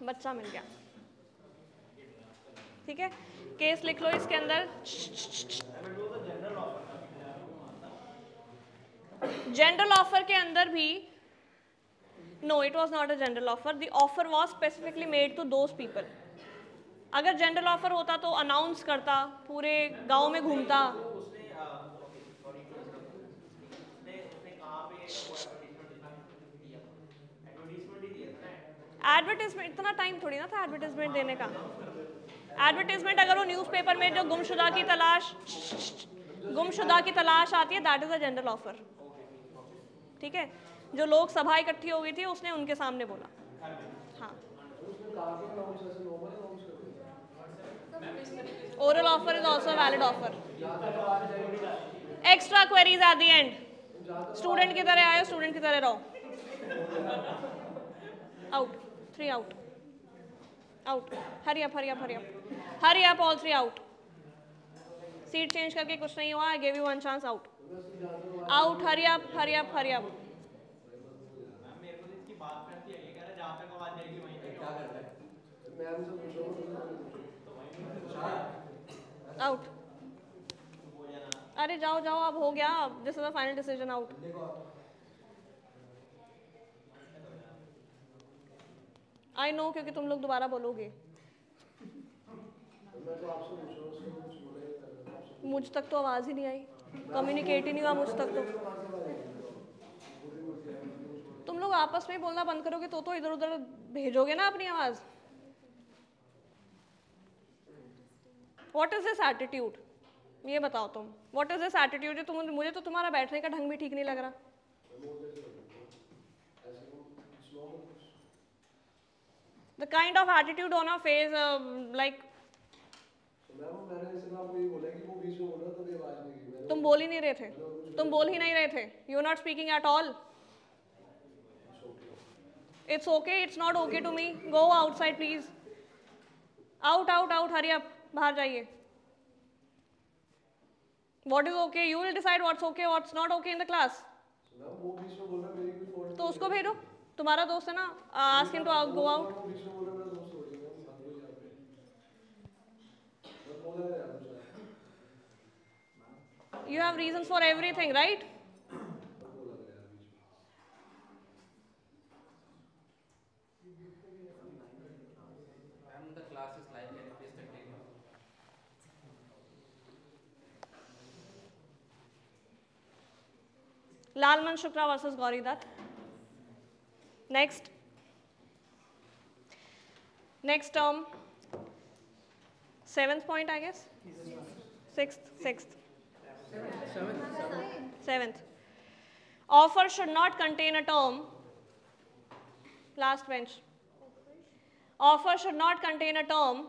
बच्चा मिल गया, ठीक है। केस लिख लो इसके अंदर। जनरल ऑफर के अंदर भी no, it was not a general offer, the offer was specifically made to those people. अगर जनरल ऑफर होता तो अनाउंस करता, पूरे गांव में घूमता। एडवर्टीजमेंट, इतना टाइम थोड़ी ना था एडवर्टीजमेंट देने का। एडवर्टीजमेंट अगर वो न्यूज़पेपर में जो गुमशुदा की तलाश आती है, that is a general offer, ठीक है। जो लोग सभा इकट्ठी हो गई थी, उसने उनके सामने बोला। हाँ, oral offer is also valid offer. Extra queries at the end, student की तरह आए, स्टूडेंट की तरह रहो। Out, 3 out, out, hurry up, hurry up, hurry up, hurry up, all 3 out. Seat change करके कुछ नहीं हुआ, I give you 1 chance, out, out, hurry up, hurry up, hurry up. Out, अरे जाओ जाओ, अब हो गया, this is the final decision, out. I know, क्योंकि तुम लोग दोबारा बोलोगे। मुझ तक तो आवाज ही नहीं आई, कम्युनिकेट ही नहीं हुआ मुझ तक। तो तुम लोग आपस में बोलना बंद करोगे तो इधर उधर भेजोगे ना अपनी आवाज। व्हाट इज दिस एटीट्यूड, ये बताओ तुम, व्हाट इज दिस एटीट्यूड। मुझे तो तुम्हारा बैठने का ढंग भी ठीक नहीं लग रहा। The kind of attitude on our face, like तुम बोल ही नहीं रहे थे, तुम बोल ही नहीं रहे थे, you are not speaking at all. It's okay, it's not okay to me, go outside please, out out out, hurry up, बाहर जाइए। What is okay? You will decide what's okay, what's not okay in the class. तो उसको भेजो, तुम्हारा दोस्त है ना, ask him to go out. You have reasons for everything, right? The class is live, can you please continue? Lalman Shukla versus Gauri Dutt. Next term, 7th point, I guess. 6th. 7th. Offer should not contain a term. Last bench. Offer should not contain a term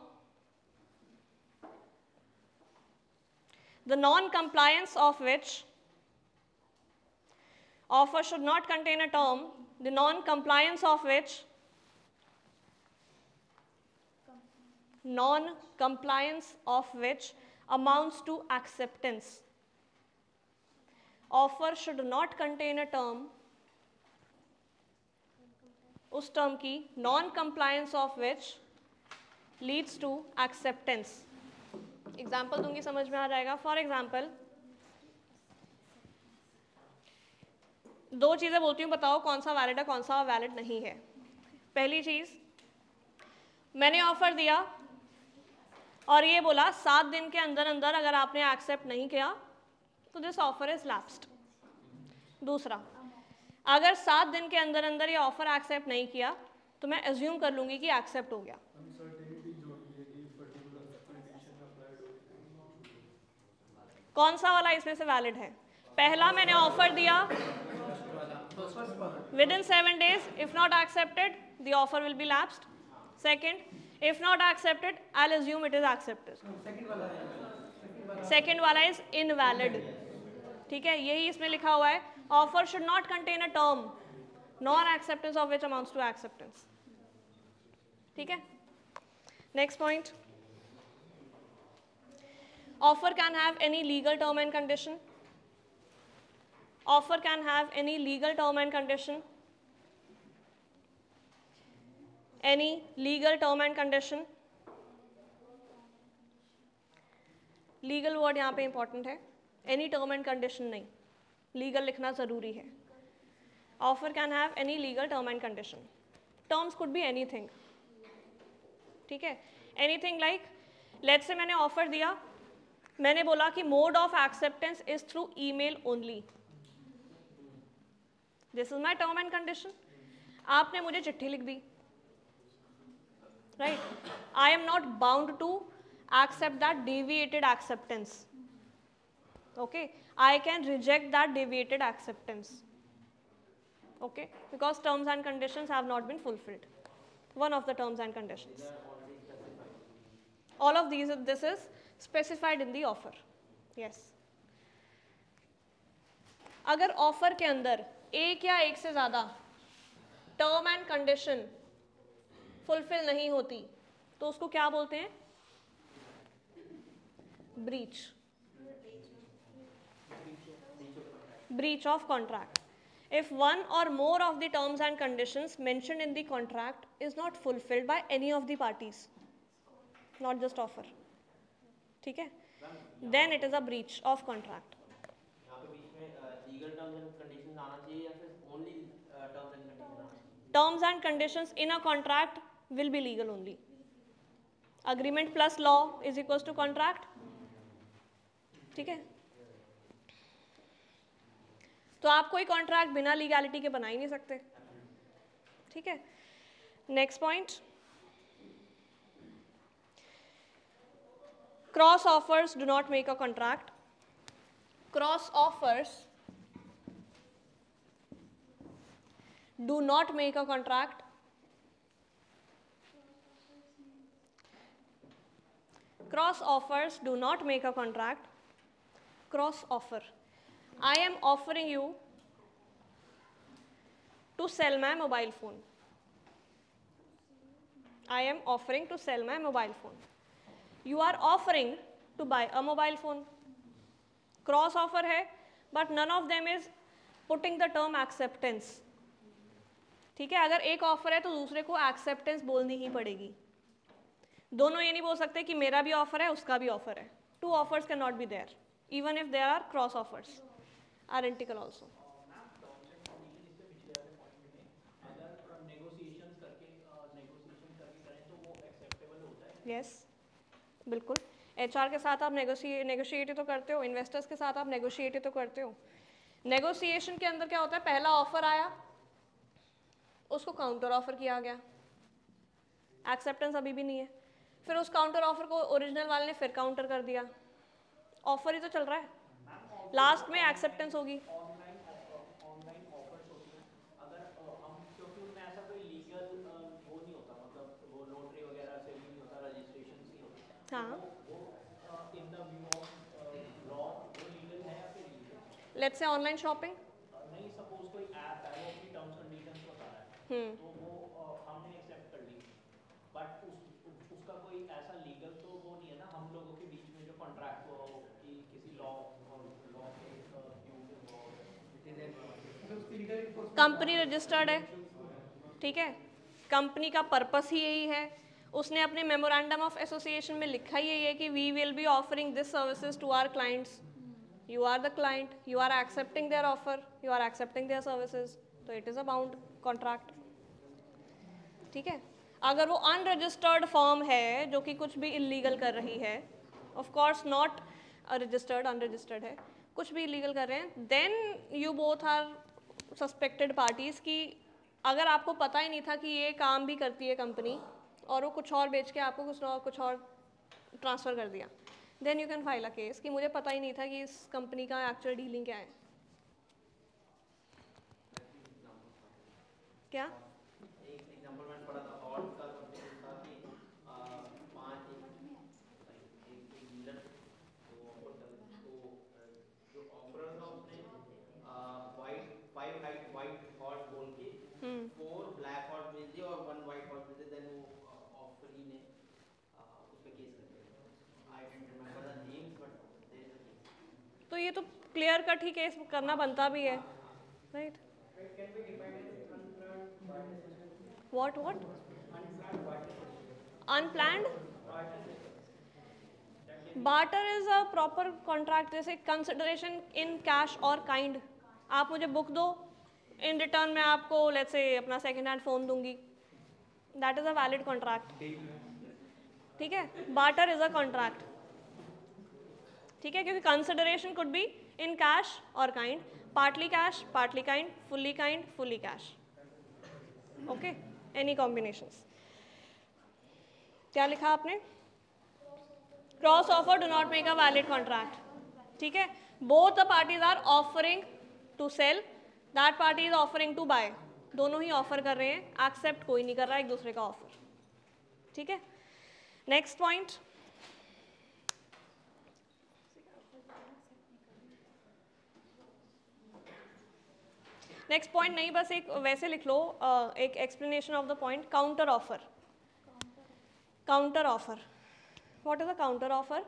the non-compliance of which offer should not contain a term the non-compliance of which amounts to acceptance. Offer should not contain a term, उस term की non compliance of which leads to acceptance. Example दूंगी, समझ में आ जाएगा। For example, 2 चीज़ें बोलती हूँ, बताओ कौन सा वैलिड है, कौन सा वैलिड नहीं है। पहली चीज़, मैंने ऑफर दिया और ये बोला 7 दिन के अंदर अंदर अगर आपने एक्सेप्ट नहीं किया तो दिस ऑफर इज लैप्स्ड। दूसरा, अगर 7 दिन के अंदर अंदर ये ऑफर एक्सेप्ट नहीं किया तो मैं एज्यूम कर लूंगी कि एक्सेप्ट हो गया। कौन सा वाला इसमें से वैलिड है? पहला, मैंने ऑफर दिया with in 7 days, if not accepted the offer will be lapsed. Second, if not accepted, I'll assume it is accepted. Second वाला is invalid. ठीक है, यही इसमें लिखा हुआ है, offer should not contain a term non-acceptance of which amounts to acceptance. ठीक है. Next point. Offer can have any legal term and condition. Offer can have any legal term and condition. Any legal term and condition. Legal word यहाँ पे important है. Any term and condition नहीं. Legal लिखना ज़रूरी है. Offer can have any legal term and condition. Terms could be anything. ठीक है. Anything like, let's say मैंने offer दिया, मैंने बोला कि mode of acceptance is through email only. This is my term and condition. आपने मुझे चिट्ठी लिख दी. Right? I am not bound to accept that deviated acceptance. Okay? I can reject that deviated acceptance. Okay? Because terms and conditions have not been fulfilled. One of the terms and conditions. All of these, this is specified in the offer. Yes. अगर offer के अंदर एक या एक से ज़्यादा term and condition fulfil नहीं होती तो उसको क्या बोलते हैं? Breach. Breach of contract. If one or more of the terms and conditions mentioned in the contract is not fulfilled by any of the parties, not just offer, ठीक है? Then it is a breach of contract. यहाँ पे बीच में legal terms and conditions आना चाहिए या फिर only terms and conditions आना चाहिए? Terms and conditions in a contract will be legal only. Agreement plus law is equals to contract. ठीक है? तो आप कोई कॉन्ट्रैक्ट बिना लीगैलिटी के बना ही नहीं सकते. ठीक है. Next point. Cross offers do not make a contract. Cross offers do not make a contract. Cross offers do not make a contract. Cross offer. I am offering you to sell my mobile phone. I am offering to sell my mobile phone. You are offering to buy a mobile phone. Cross offer है, but none of them is putting the term acceptance. ठीक है, अगर एक offer है तो दूसरे को acceptance बोलनी ही पड़ेगी. दोनों ये नहीं बोल सकते कि मेरा भी ऑफर है उसका भी ऑफर है. Two offers cannot be there, even if there are cross offers. Identical also. Yes, बिल्कुल. HR के साथ आप नेगोशिएट तो करते हो, इन्वेस्टर्स के साथ आप नेगोशिएट तो करते हो. नेगोशिएशन के अंदर क्या होता है? पहला ऑफर आया, उसको काउंटर ऑफर किया गया, एक्सेप्टेंस अभी भी नहीं है. फिर उस काउंटर ऑफर को ओरिजिनल वाले ने फिर काउंटर कर दिया. ऑफर ही तो चल रहा है. लास्ट में एक्सेप्टेंस होगी. ऑनलाइन ऑफर्स होती हैं, अगर हम क्योंकि उनमें ऐसा कोई लीगल वो नहीं होता, मतलब वो नोटरी वगैरह से भी नहीं होता, रजिस्ट्रेशन नहीं होता. हाँ. वो in the view of law वो लीगल है या फिर illegal? Let's say online shopping. नहीं, सपोज कोई ऐप है वो अपनी टर्म्स कंडीशंस बता रहा है तो वो हमने एक्सेप्ट कर ली, बट उसका कोई ऐसा लीगल तो वो नहीं है ना हम लोगों के बीच में जो कॉन्ट्रैक्ट हुआ हो कि किसी लॉ कंपनी रजिस्टर्ड है. ठीक है, कंपनी का पर्पस ही यही है. उसने अपने मेमोरेंडम ऑफ एसोसिएशन में लिखा ही यही है कि we will be offering this services to our clients. You are the client, you are accepting their offer, you are accepting their services, तो it is a bound contract. ठीक है. अगर वो अनरजिस्टर्ड फर्म है जो कि कुछ भी इलीगल कर रही है, of course not registered, unregistered है, कुछ भी इलीगल कर रहे हैं, then you both are suspected parties. कि अगर आपको पता ही नहीं था कि ये काम भी करती है कंपनी और वो कुछ और बेच के आपको कुछ और ट्रांसफ़र कर दिया, then you can file a case कि मुझे पता ही नहीं था कि इस कंपनी का एक्चुअल डीलिंग क्या है. क्या एक एग्जांपल तो ये तो क्लियर कट ही केस करना बनता भी है, right? What unplanned barter is a proper contract, जैसे कंसिडरेशन इन कैश और काइंड। आप मुझे बुक दो, इन रिटर्न मैं आपको लेट्स से अपना सेकेंड हैंड फ़ोन दूंगी, that is a valid contract, ठीक है? बार्टर इज़ अ कॉन्ट्रैक्ट, ठीक है? क्योंकि consideration could be in cash और kind, partly cash, partly kind, fully cash, okay? Any combinations. क्या लिखा आपने? Cross offer do not make a valid contract, ठीक है? Both the parties are offering to sell, that party is offering to buy, दोनों ही offer कर रहे हैं, एक्सेप्ट कोई नहीं कर रहा है एक दूसरे का ऑफर, ठीक है? नेक्स्ट पॉइंट, नेक्स्ट पॉइंट नहीं, बस एक वैसे लिख लो, एक explanation of the point, counter offer. Counter offer, what is a counter offer?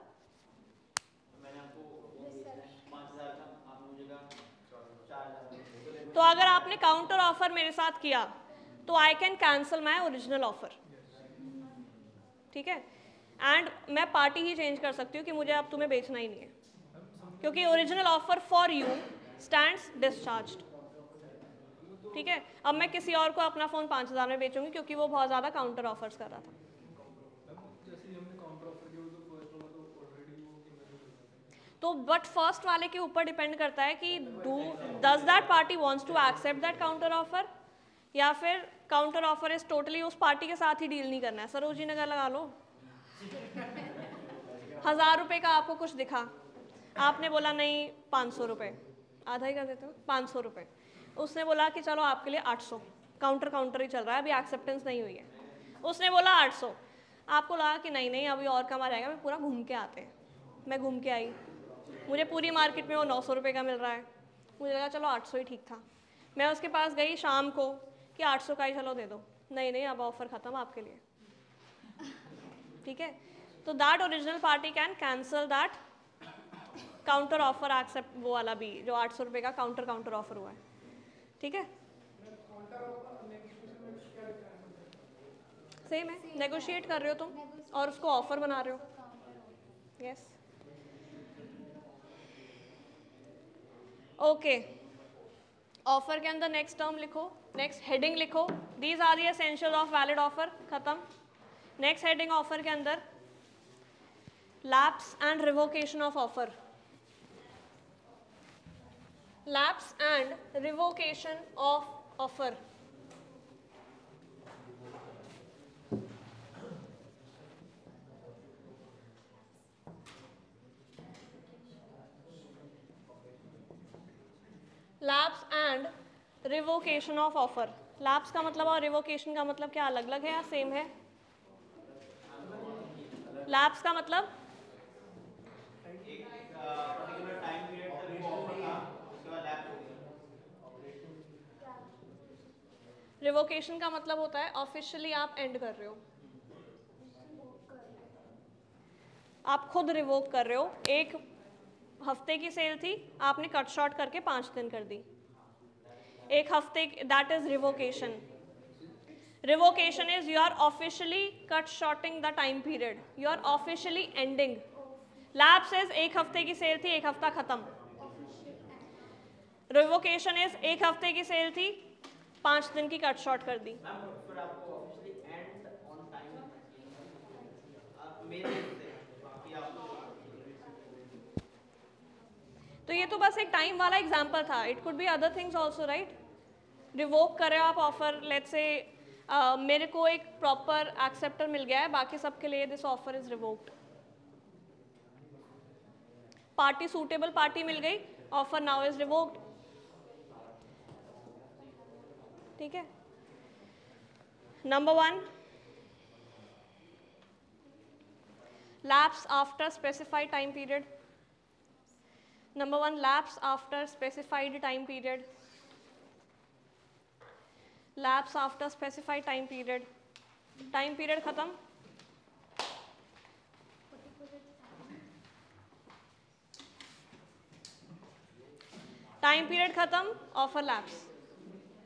मैंने आपको 5,000 का, आपने मुझे कहा 4,000। तो अगर आपने काउंटर ऑफर मेरे साथ किया तो I can cancel my original offer, ठीक है? एंड मैं पार्टी ही चेंज कर सकती हूँ कि मुझे अब तुम्हें बेचना ही नहीं है, क्योंकि original offer for you stands discharged, ठीक है? अब मैं किसी और को अपना फ़ोन 5,000 में बेचूंगी क्योंकि वो बहुत ज़्यादा काउंटर ऑफर्स कर रहा था। तो बट फर्स्ट वाले के ऊपर डिपेंड करता है कि does that party wants to accept that counter offer, या फिर काउंटर ऑफर इज टोटली उस पार्टी के साथ ही डील नहीं करना है। सरोजी नगर लगा लो, 1,000 रुपये का आपको कुछ दिखा, आपने बोला नहीं 500 रुपये, आधा ही कर देते हो, 500 रुपये। उसने बोला कि चलो आपके लिए 800, काउंटर ही चल रहा है, अभी एक्सेप्टेंस नहीं हुई है। उसने बोला 800, आपको लगा कि नहीं अभी और कम आ जाएगा, मैं पूरा घूम के आते हैं। मैं घूम के आई, मुझे पूरी मार्केट में वो 900 रुपये का मिल रहा है, मुझे लगा चलो 800 ही ठीक था। मैं उसके पास गई शाम को कि 800 का ही चलो दे दो, नहीं अब ऑफर ख़त्म आपके लिए, ठीक है? तो that original party can cancel that counter offer, accept वो वाला भी जो 800 रुपये का काउंटर ऑफर हुआ है, ठीक है? सेम है, नेगोशिएट कर रहे हो तुम और उसको ऑफर बना रहे हो, यस, ओके। ऑफर के अंदर नेक्स्ट टर्म लिखो, नेक्स्ट हेडिंग लिखो, these are the essential of valid offer, खत्म। नेक्स्ट हेडिंग ऑफर के अंदर lapse and revocation of offer, lapse and revocation of offer. Lapse and revocation of offer, lapse का मतलब और रिवोकेशन का मतलब क्या अलग अलग है या सेम है? लैप्स का मतलब एक पर्टिकुलर टाइम पीरियड तक वो ऑफर था, उसके बाद लैप्स हो गया। रिवोकेशन का मतलब होता है ऑफिशियली आप एंड कर रहे हो, आप खुद रिवोक कर रहे हो। एक हफ्ते की सेल थी, आपने कट शॉर्ट करके 5 दिन कर दी, एक हफ्ते, that is revocation. Revocation is you are officially cut shorting the time period, you are officially ending. Lapse is एक हफ्ते की सेल थी, एक हफ्ता खत्म। रिवोकेशन इज एक हफ्ते की सेल थी, 5 दिन की कट शॉर्ट कर दी। मैम फिर आपको ऑफिशियली एंड ऑन टाइम मेरे से बाकी आपको, तो ये तो बस एक टाइम वाला एग्जाम्पल था, it could be other things also, right? Revoke कर रहे हो आप ऑफर, लेट्स से मेरे को एक प्रॉपर एक्सेप्टर मिल गया है, बाकी सबके लिए this offer is revoked. Party suitable party मिल गई, ऑफर नाउ इज रिवोक्ड, ठीक है? Number 1, lapse after specified time period. Number 1, lapse after specified time period. Lapse after specified time period. Time period खत्म, टाइम पीरियड खत्म, offer lapse,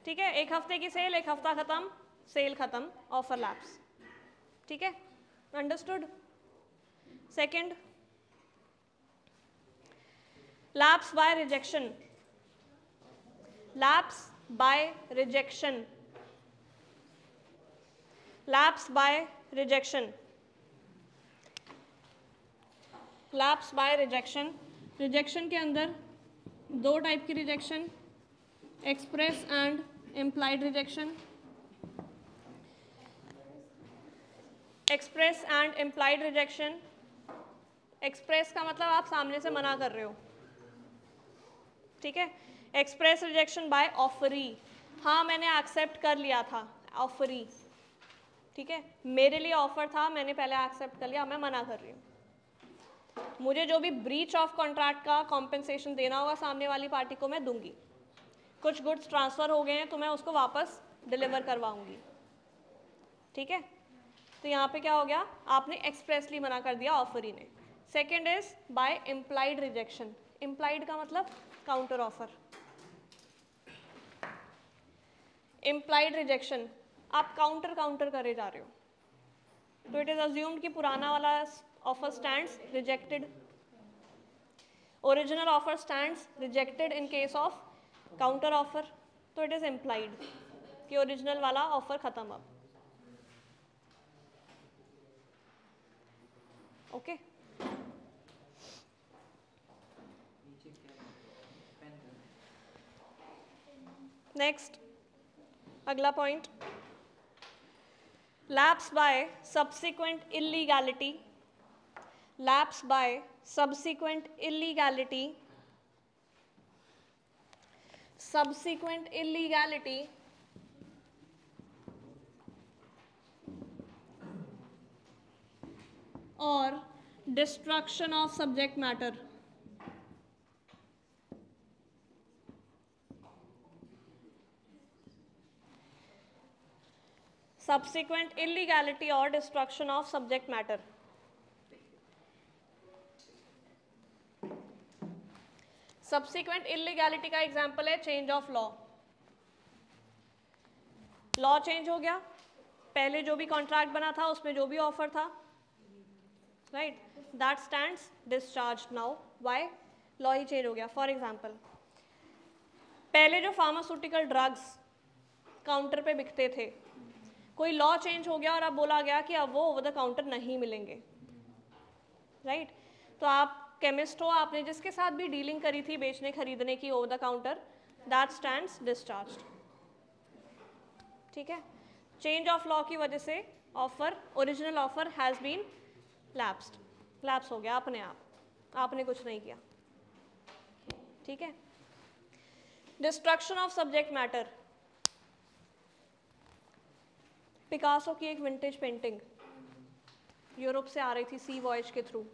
ठीक है, एक हफ्ते की सेल, एक हफ्ता खत्म, सेल खत्म, ऑफर लैप्स, ठीक है, understood. Second, lapse by rejection, lapse by rejection, lapse by rejection, lapse by rejection. Rejection के अंदर दो टाइप की rejection, express and implied rejection, express and implied rejection. Express का मतलब आप सामने से मना कर रहे हो, ठीक है। एक्सप्रेस रिजेक्शन बाय ऑफरी, हाँ मैंने एक्सेप्ट कर लिया था, ऑफरी, ठीक है, मेरे लिए ऑफर था, मैंने पहले एक्सेप्ट कर लिया, मैं मना कर रही हूँ, मुझे जो भी ब्रीच ऑफ कॉन्ट्रैक्ट का कॉम्पेंसेशन देना होगा सामने वाली पार्टी को मैं दूंगी, कुछ गुड्स ट्रांसफ़र हो गए हैं तो मैं उसको वापस डिलीवर करवाऊंगी, ठीक है। तो यहाँ पे क्या हो गया, आपने एक्सप्रेसली मना कर दिया ऑफरी ने। Second is by implied rejection, implied का मतलब काउंटर ऑफर, इम्प्लाइड रिजेक्शन, आप काउंटर करे जा रहे हो, तो इट इज अज्यूम्ड कि पुराना वाला offer stands rejected, original offer stands rejected in case of counter offer, तो इट इज इम्प्लाइड कि ओरिजिनल वाला ऑफर खत्म अब, ओके। नेक्स्ट, अगला point, lapse by subsequent illegality, lapse by subsequent illegality, subsequent illegality or destruction of subject matter, subsequent illegality or destruction of subject matter। subsequent illegality का example है change of law, law change हो गया, पहले जो भी contract बना था उसमें जो भी ऑफर था, right, that stands discharged now, why, law he change हो गया। फॉर एग्जाम्पल, पहले जो फार्मास्यूटिकल ड्रग्स काउंटर पे बिकते थे, कोई लॉ चेंज हो गया और अब बोला गया कि अब वो ओवर द काउंटर नहीं मिलेंगे, राइट। तो आप केमिस्ट हो, आपने जिसके साथ भी डीलिंग करी थी बेचने खरीदने की over the counter, that stands discharged, ठीक है। चेंज ऑफ लॉ की वजह से offer, original offer has been lapsed, lapse हो गया अपने आप, आपने कुछ नहीं किया, ठीक है। Destruction of subject matter, Picasso की एक विंटेज पेंटिंग यूरोप से आ रही थी सी वॉयज के थ्रू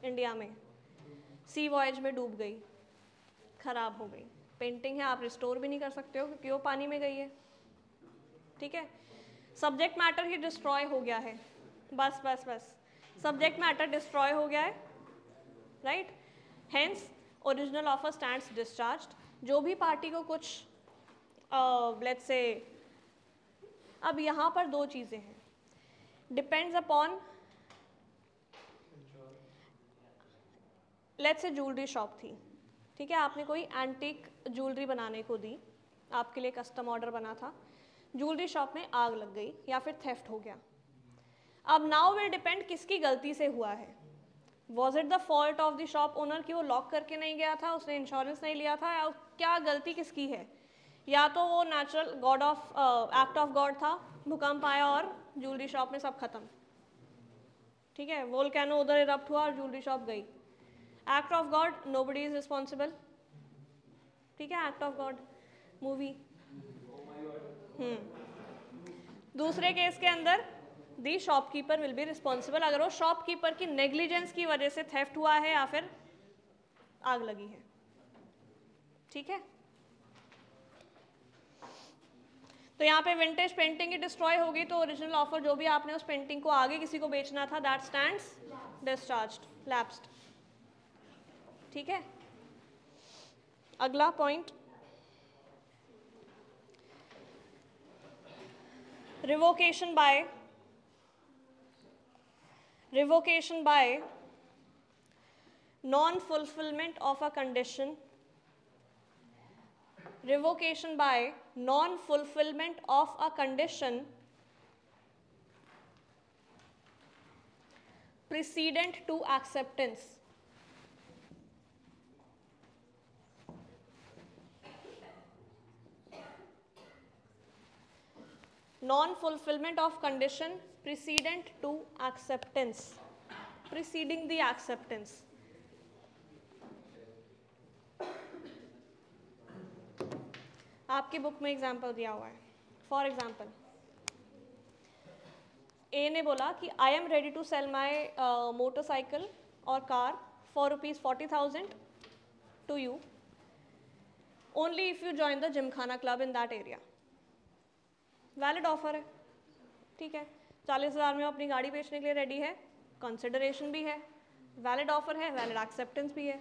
इंडिया में, सी वॉयज में डूब गई, खराब हो गई, पेंटिंग है, आप रिस्टोर भी नहीं कर सकते हो क्योंकि वो पानी में गई है, ठीक है। सब्जेक्ट मैटर ही डिस्ट्रॉय हो गया है, बस बस बस, सब्जेक्ट मैटर डिस्ट्रॉय हो गया है, right, hence original offer stands discharged. जो भी पार्टी को कुछ लेट्स से, अब यहाँ पर दो चीज़ें हैं, depends upon, let's say jewellery shop थी, ठीक है, आपने कोई एंटीक ज्वेलरी बनाने को दी, आपके लिए कस्टम ऑर्डर बना था, ज्वेलरी शॉप में आग लग गई या फिर थेफ्ट हो गया, अब नाउ विल डिपेंड किसकी गलती से हुआ है, was it the fault of the shop owner कि वो लॉक करके नहीं गया था, उसने इंश्योरेंस नहीं लिया था, या क्या गलती किसकी है, या तो वो natural God of act of God था, भूकंप आया और ज्वेलरी शॉप में सब खत्म, ठीक है, वोल्केनो उधर इरप्ट हुआ और ज्वेलरी शॉप गई, act of God, nobody is responsible, ठीक है, एक्ट ऑफ गॉड मूवी। दूसरे केस के अंदर दी शॉपकीपर विल बी रिस्पॉन्सिबल, अगर वो शॉपकीपर की नेग्लिजेंस की वजह से थेफ्ट हुआ है या फिर आग लगी है, ठीक है। तो यहाँ पे विंटेज पेंटिंग ही डिस्ट्रॉय होगी, तो ओरिजिनल ऑफर जो भी आपने उस पेंटिंग को आगे किसी को बेचना था, दैट स्टैंड्स डिस्चार्ज्ड, लैप्स्ड, ठीक है। अगला point, revocation bye non fulfilment of a condition, revocation by non-fulfillment of a condition precedent to acceptance. Non-fulfillment of condition precedent to acceptance, preceding the acceptance. आपकी बुक में example दिया हुआ है. For example, A ने बोला कि I am ready to sell my motorcycle or car for ₹40,000 to you only if you join the gymkhana club in that area. Valid offer है, ठीक है. 40,000 में अपनी गाड़ी बेचने के लिए रेडी है, कंसिडरेशन भी है, वैलिड ऑफर है, वैलिड एक्सेप्टेंस भी है,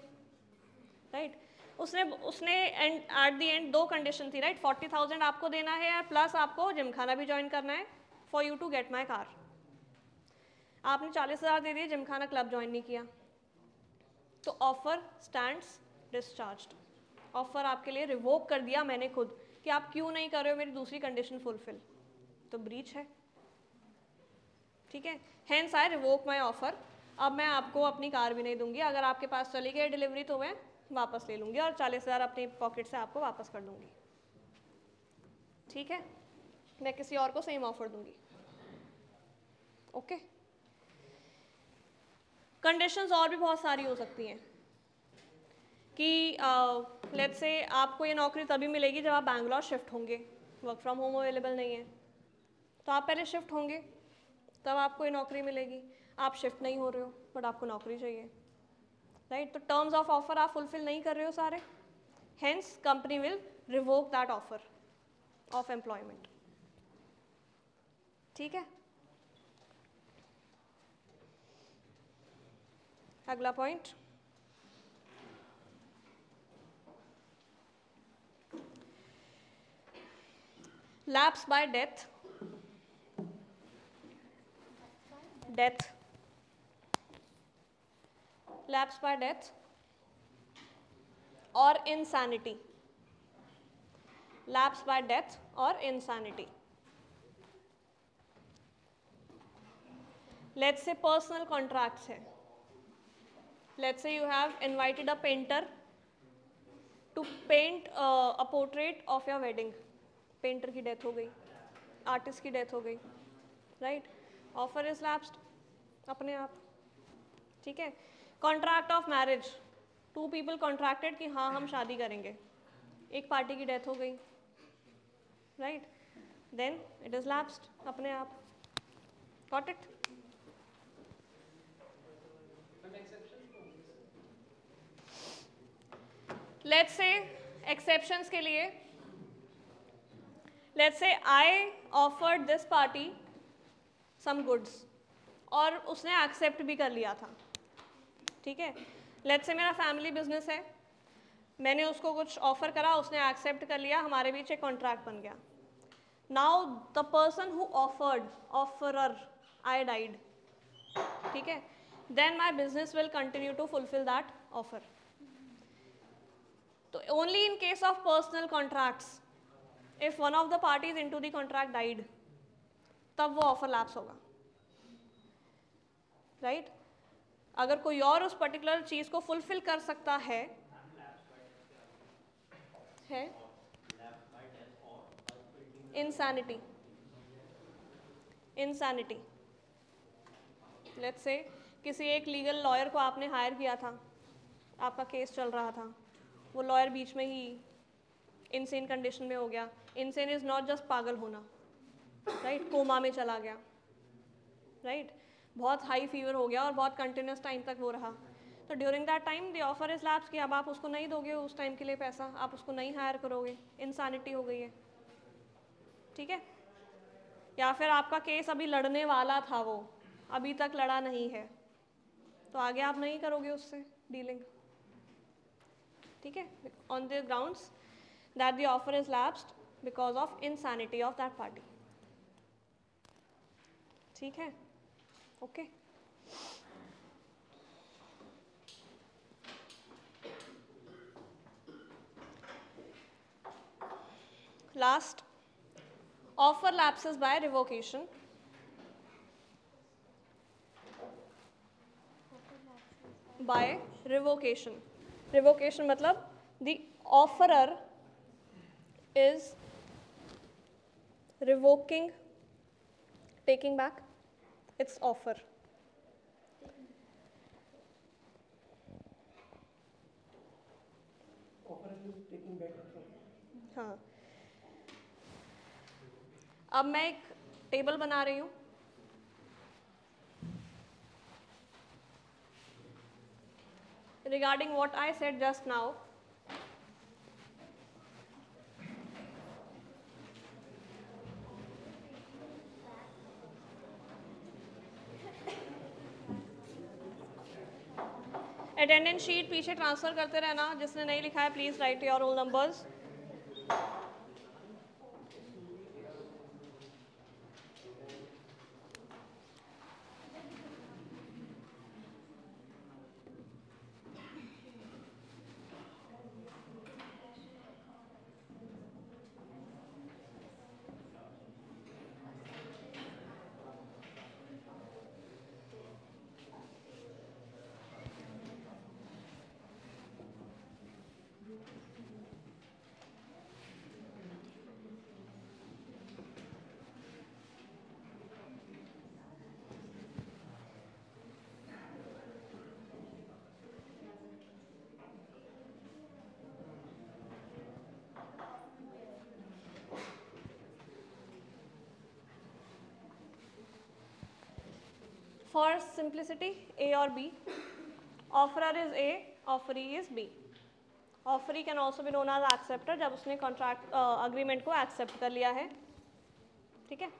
राइट. उसने एट द एंड 2 कंडीशन थी, राइट. 40,000 आपको देना है प्लस आपको जिमखाना भी ज्वाइन करना है for you to get my car. आपने 40,000 दे दिए, जिमखाना क्लब ज्वाइन नहीं किया, तो ऑफर स्टैंड्स डिस्चार्ज्ड. ऑफर आपके लिए रिवोक कर दिया मैंने खुद कि आप क्यों नहीं कर रहे हो मेरी दूसरी कंडीशन फुलफिल, तो ब्रीच है, ठीक है. Hence I revoke my offer. अब मैं आपको अपनी कार भी नहीं दूंगी, अगर आपके पास चली गई डिलीवरी तो मैं वापस ले लूँगी और 40,000 अपनी पॉकेट से आपको वापस कर दूँगी, ठीक है. मैं किसी और को सेम ऑफर दूँगी, ओके. कंडीशंस और भी बहुत सारी हो सकती हैं कि लेट्स से आपको ये नौकरी तभी मिलेगी जब आप बैंगलोर शिफ्ट होंगे, वर्क फ्रॉम होम अवेलेबल नहीं है, तो आप पहले शिफ्ट होंगे तब आपको ये नौकरी मिलेगी. आप शिफ्ट नहीं हो रहे हो बट आपको नौकरी चाहिए, राइट. तो टर्म्स ऑफ ऑफर आप फुलफिल नहीं कर रहे हो सारे, hence company will revoke that offer of employment, ठीक है. अगला point, lapse bye death lapse by death or insanity. Lapse by death or insanity. Let's say personal contracts है. Let's say you have invited a painter to paint a portrait of your wedding. Painter की death हो गई, artist की death हो गई, right? Offer is lapsed अपने आप, ठीक है. Contract of marriage, 2 people contracted कि हाँ हम शादी करेंगे, एक पार्टी की डेथ हो गई, right. Then it is lapsed अपने आप. Got it. Let's say exceptions के लिए, let's say I offered this party some goods और उसने एक्सेप्ट भी कर लिया था, ठीक है. लेट्स से मेरा फैमिली बिजनेस है, मैंने उसको कुछ ऑफर करा, उसने एक्सेप्ट कर लिया, हमारे बीच एक कॉन्ट्रैक्ट बन गया. Now the person who offerer I died, ठीक है. Then my business will continue to fulfil that offer. तो only in case of personal contracts, if one of the parties in to the contract died, तब वो offer lapse होगा, right. अगर कोई और उस पर्टिकुलर चीज को फुलफिल कर सकता है इंसैनिटी. लेट्स से किसी एक लीगल लॉयर को आपने हायर किया था, आपका केस चल रहा था, वो लॉयर बीच में ही इनसेन कंडीशन में हो गया. इनसेन इज नॉट जस्ट पागल होना, राइट. कोमा में चला गया, राइट. बहुत हाई फीवर हो गया और बहुत कंटिन्यूस टाइम तक वो रहा, तो during that time the offer is lapse कि अब आप उसको नहीं दोगे उस टाइम के लिए पैसा, आप उसको नहीं हायर करोगे, इंसानिटी हो गई है, ठीक है. या फिर आपका केस अभी लड़ने वाला था, वो अभी तक लड़ा नहीं है, तो आगे आप नहीं करोगे उससे डीलिंग, ठीक है, on the grounds that the offer is lapsed because of insanity of that party. ठीक है, okay. Last, offer lapses by revocation. By revocation. Revocation मतलब the offerer is revoking, taking back its offer. Offer is taking back also. हाँ, अब मैं एक table बना रही हूँ. Regarding what I said just now, attendance sheet पीछे transfer करते रहना. जिसने नहीं लिखा है please right your roll numbers. For simplicity, A or B. Offerer is A, offeree is B. Offeree can also be known as acceptor जब उसने contract agreement को accept कर लिया है. ठीक है,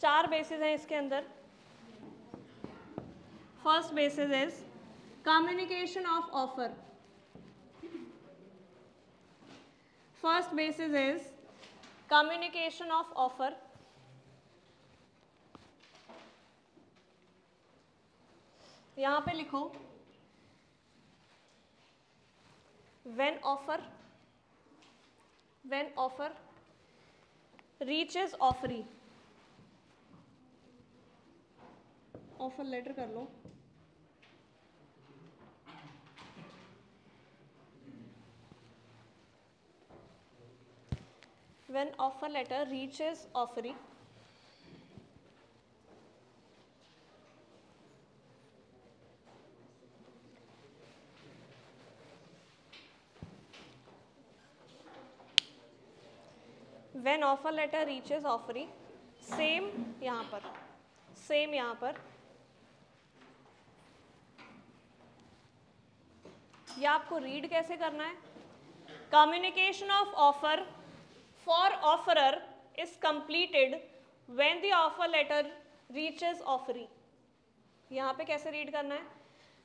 4 bases हैं इसके अंदर. First basis is communication of offer. First basis is communication of offer. यहाँ पे लिखो when offer reaches offeree. Offer letter कर लो. When offer letter reaches offeree, when offer letter reaches offeree, same यहाँ पर, सेम यहाँ पर, ये आपको रीड कैसे करना है. Communication of offer for offerer is completed when the offer letter reaches offeree. यहाँ पे कैसे रीड करना है.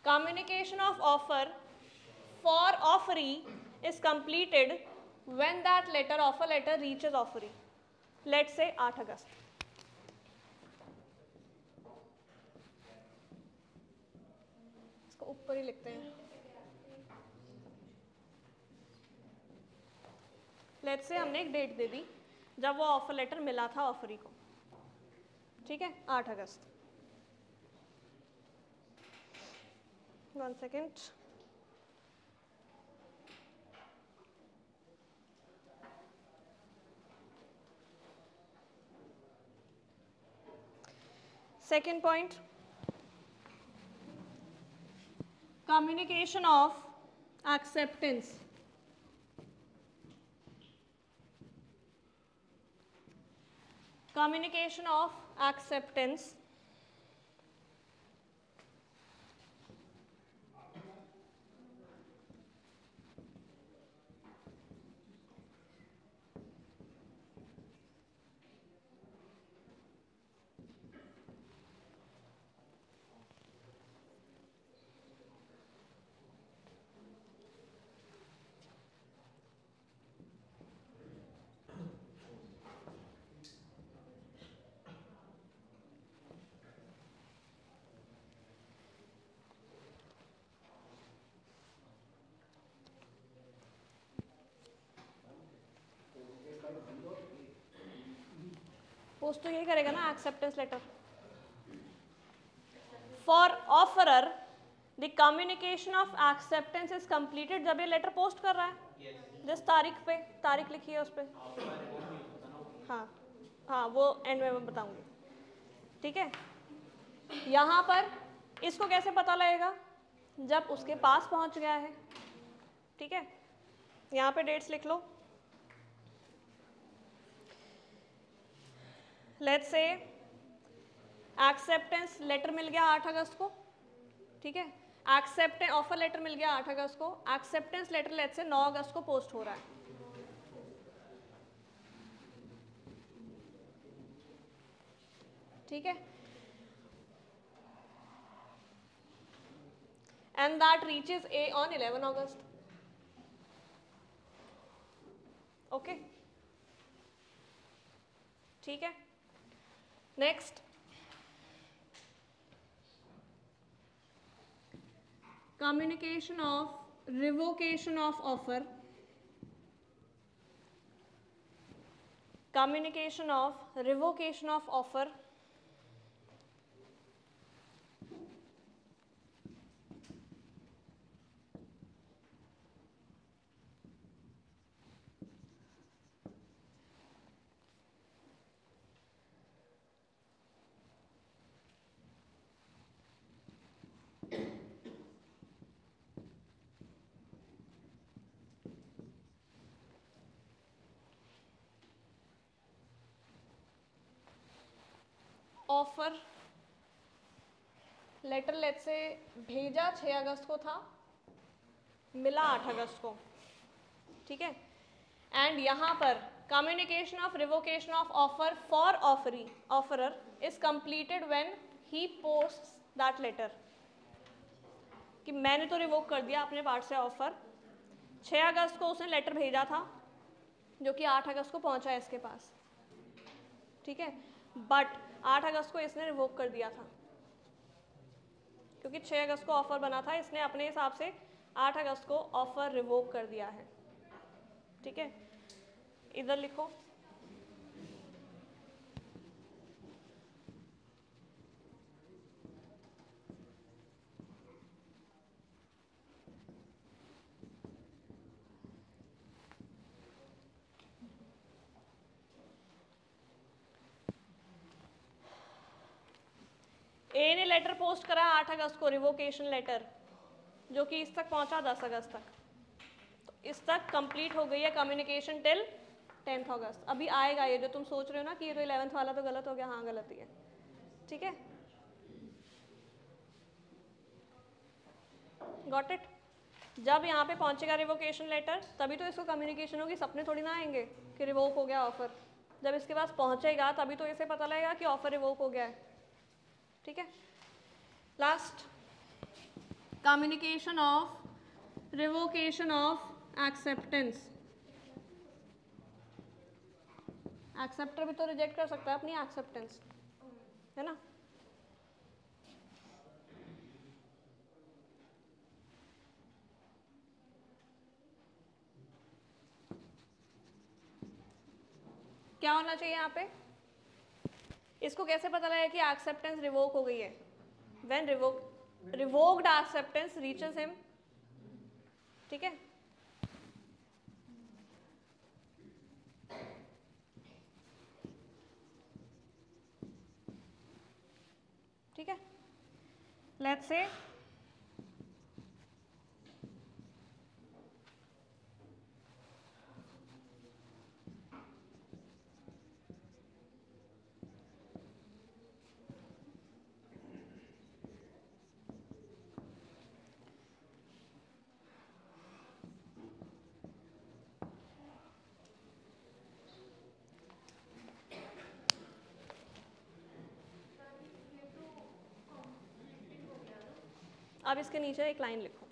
Communication of offer for offeree is completed when that letter offer letter reaches offeree. Let's say 8 अगस्त. इसको ऊपर ही लिखते हैं. लेट्स से हमने एक डेट दे दी जब वो ऑफर लेटर मिला था ऑफरी को. ठीक है, 8 अगस्त. 1 second. Second point, communication of acceptance. Communication of acceptance post तो यही करेगा ना, acceptance letter. For offerer the communication of acceptance is completed, जब ये लेटर पोस्ट कर रहा है जिस तारीख पे तारीख लिखी है उस पर। हाँ हाँ, वो एंड में मैं बताऊंगी, ठीक है। यहाँ पर इसको कैसे पता लगेगा, जब उसके पास पहुंच गया है, ठीक है। यहाँ पे डेट्स लिख लो। लेट्स से एक्सेप्टेंस लेटर मिल गया 8 अगस्त को, ठीक है। एक्सेप्टेंस ऑफर लेटर मिल गया 8 अगस्त को, एक्सेप्टेंस लेटर लेट्स से 9 अगस्त को पोस्ट हो रहा है, ठीक है। And that reaches A on 11 August, okay, ठीक है। Next, communication of revocation of offer, communication of revocation of offer, offer letter late से भेजा 6 अगस्त को था, मिला 8 अगस्त को, ठीक है। एंड यहाँ पर communication of revocation of offer for offeree offerer is completed when he posts that letter, कि मैंने तो रिवोक कर दिया अपने पार्ट से ऑफर, 6 अगस्त को उसने लेटर भेजा था जो कि 8 अगस्त को पहुंचा है इसके पास, ठीक है। बट 8 अगस्त को इसने रिवोक कर दिया था, क्योंकि 6 अगस्त को ऑफर बना था, इसने अपने हिसाब से 8 अगस्त को ऑफर रिवोक कर दिया है, ठीक है। इधर लिखो, ए ने लेटर पोस्ट करा 8 अगस्त को, रिवोकेशन लेटर, जो कि इस तक पहुंचा 10 अगस्त तक, तो इस तक कंप्लीट हो गई है कम्युनिकेशन टिल 10 अगस्त। अभी आएगा ये जो तुम सोच रहे हो ना कि ये तो 11th वाला तो गलत हो गया, हाँ गलत ही है, ठीक है। Got it. जब यहाँ पे पहुंचेगा रिवोकेशन लेटर तभी तो इसको कम्युनिकेशन होगी, सपने थोड़ी ना आएंगे कि रिवोक हो गया ऑफर। जब इसके पास पहुंचेगा तभी तो इसे पता लगेगा कि ऑफर रिवोक हो गया है, ठीक है। Last, communication of revocation of acceptance. Acceptor भी तो रिजेक्ट कर सकता है अपनी एक्सेप्टेंस, है ना। क्या होना चाहिए यहाँ पे, इसको कैसे पता लगेगा कि एक्सेप्टेंस रिवोक हो गई है, when revoked acceptance reaches him, ठीक है। ठीक है, लेट्स से अब इसके नीचे एक लाइन लिखो।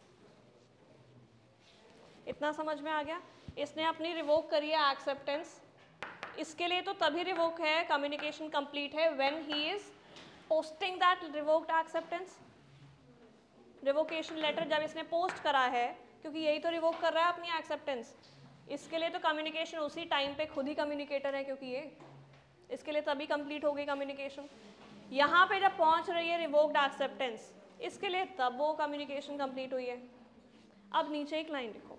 इतना समझ में आ गया? इसने अपनी रिवोक करी है एक्सेप्टेंस, इसके लिए तो तभी रिवोक है, कम्युनिकेशन कंप्लीट है when he is posting that revoked acceptance. Revocation letter जब इसने पोस्ट करा है, क्योंकि यही तो रिवोक कर रहा है अपनी एक्सेप्टेंस, इसके लिए तो कम्युनिकेशन उसी टाइम पे खुद ही कम्युनिकेटर है, क्योंकि ये इसके लिए तभी कंप्लीट हो गई कम्युनिकेशन। यहाँ पे जब पहुँच रही है रिवोक्ड एक्सेप्टेंस, इसके लिए तब वो कम्युनिकेशन कंप्लीट हुई है। अब नीचे एक लाइन लिखो,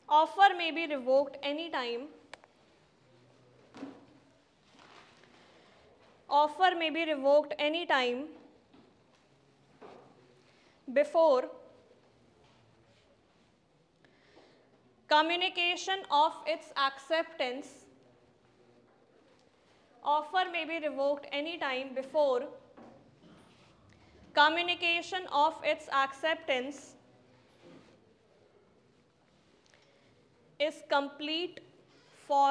offer may be revoked any time, offer may be revoked any time before communication of its acceptance. Offer may be revoked any time before communication of its acceptance is complete for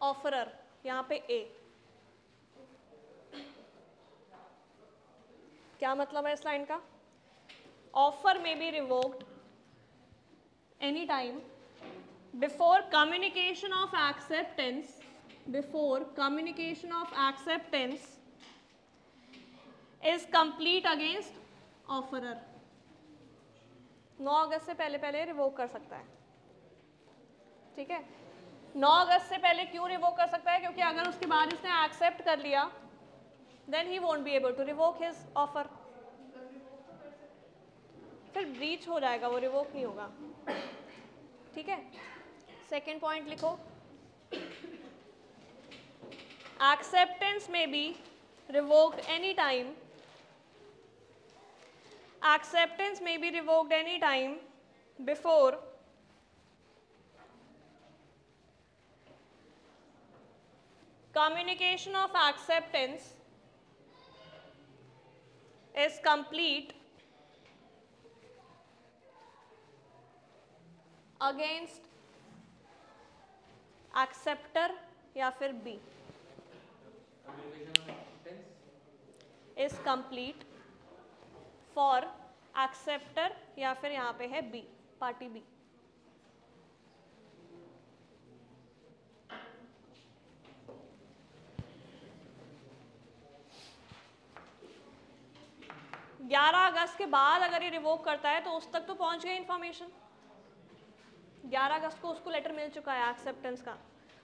offerer. यहाँ पे A, क्या मतलब है इस line का? Offer may be revoked any time before communication of acceptance is complete against offerer. 9 अगस्त से पहले पहले रिवोक कर सकता है, ठीक है। 9 अगस्त से पहले क्यों रिवोक कर सकता है? क्योंकि अगर उसके बाद इसने एक्सेप्ट कर लिया then he won't be able to revoke his offer, फिर ब्रीच हो जाएगा, वो रिवोक नहीं होगा, ठीक है। सेकेंड पॉइंट लिखो, acceptance may be revoked any time, acceptance may be revoked any time before communication of acceptance is complete against acceptor या फिर B is complete for acceptor या फिर यहाँ पे है बी, पार्टी बी। ग्यारह अगस्त के बाद अगर ये रिवोक करता है तो उस तक तो पहुंच गई इंफॉर्मेशन। 11 अगस्त को उसको लेटर मिल चुका है एक्सेप्टेंस का,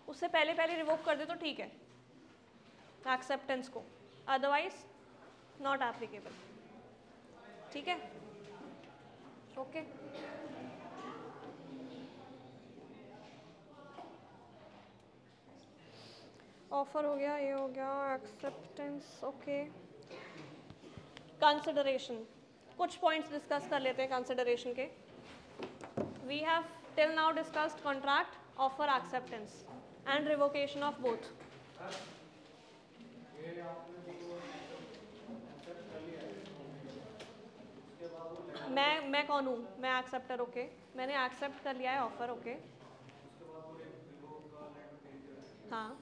उससे पहले पहले रिवोक कर दे तो ठीक है एक्सेप्टेंस को, अदरवाइज नॉट एप्लीकेबल, ठीक है। ओके, ऑफर हो गया, ये हो गया, एक्सेप्टेंस, ओके। कंसिडरेशन, कुछ पॉइंट्स डिस्कस कर लेते हैं कंसिडरेशन के। We have till now discussed contract, offer, acceptance and revocation of both. मैं कौन हूँ? मैं एक्सेप्टर, ओके। मैंने एक्सेप्ट कर लिया है ऑफर, ओके। हाँ,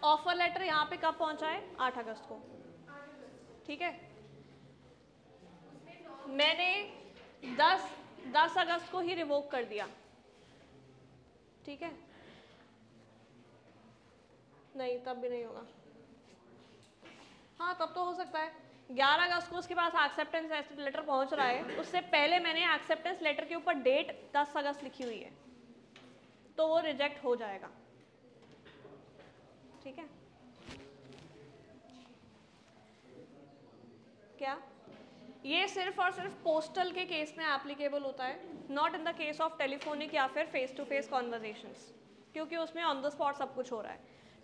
ऑफर लेटर यहाँ पे कब पहुँचा है? 8 अगस्त को, ठीक है। मैंने 10 अगस्त को ही रिवोक कर दिया, ठीक है। नहीं, तब भी नहीं होगा। हाँ, तब तो हो सकता है 11 अगस्त को उसके पास एक्सेप्टेंस लेटर पहुंच रहा है, उससे पहले मैंने एक्सेप्टेंस लेटर के ऊपर डेट 10 अगस्त लिखी हुई है, तो वो रिजेक्ट हो जाएगा, ठीक है। क्या ये सिर्फ और सिर्फ पोस्टल के केस में एप्लीकेबल होता है, not in the case of telephonic या फिर फेस टू फेस कॉन्वर्जेशंस, क्योंकि उसमें ऑन द स्पॉट सब कुछ हो रहा है।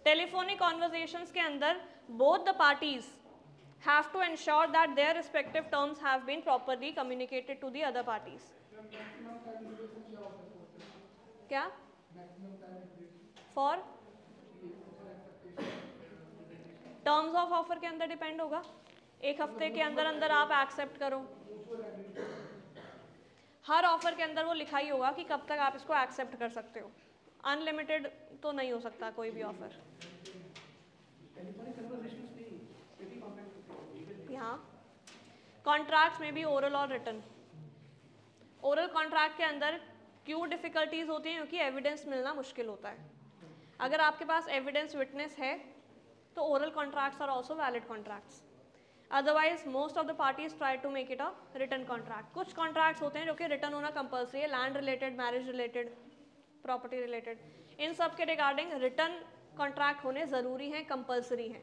टेलीफोनिक कॉन्वर्जेशंस के अंदर both the parties have to ensure that their respective terms have been properly communicated to the other parties. क्या फॉर टर्म्स ऑफ ऑफर के अंदर डिपेंड होगा, 1 हफ्ते के अंदर अंदर आप एक्सेप्ट करो। हर ऑफर के अंदर वो लिखा ही होगा कि कब तक आप इसको एक्सेप्ट कर सकते हो, अनलिमिटेड तो नहीं हो सकता कोई भी ऑफर। यहाँ कॉन्ट्रैक्ट्स में भी ओरल और रिटन। ओरल कॉन्ट्रैक्ट के अंदर क्यों डिफ़िकल्टीज होती हैं? क्योंकि एविडेंस मिलना मुश्किल होता है। अगर आपके पास एविडेंस विटनेस है तो oral contracts are also valid contracts. Otherwise most of the parties try to make it a written contract. कुछ कॉन्ट्रैक्ट्स होते हैं जो कि रिटन होना कंपल्सरी है, land related, marriage related, property related, इन सब के रिगार्डिंग रिटन कॉन्ट्रैक्ट होने ज़रूरी हैं, कंपल्सरी हैं।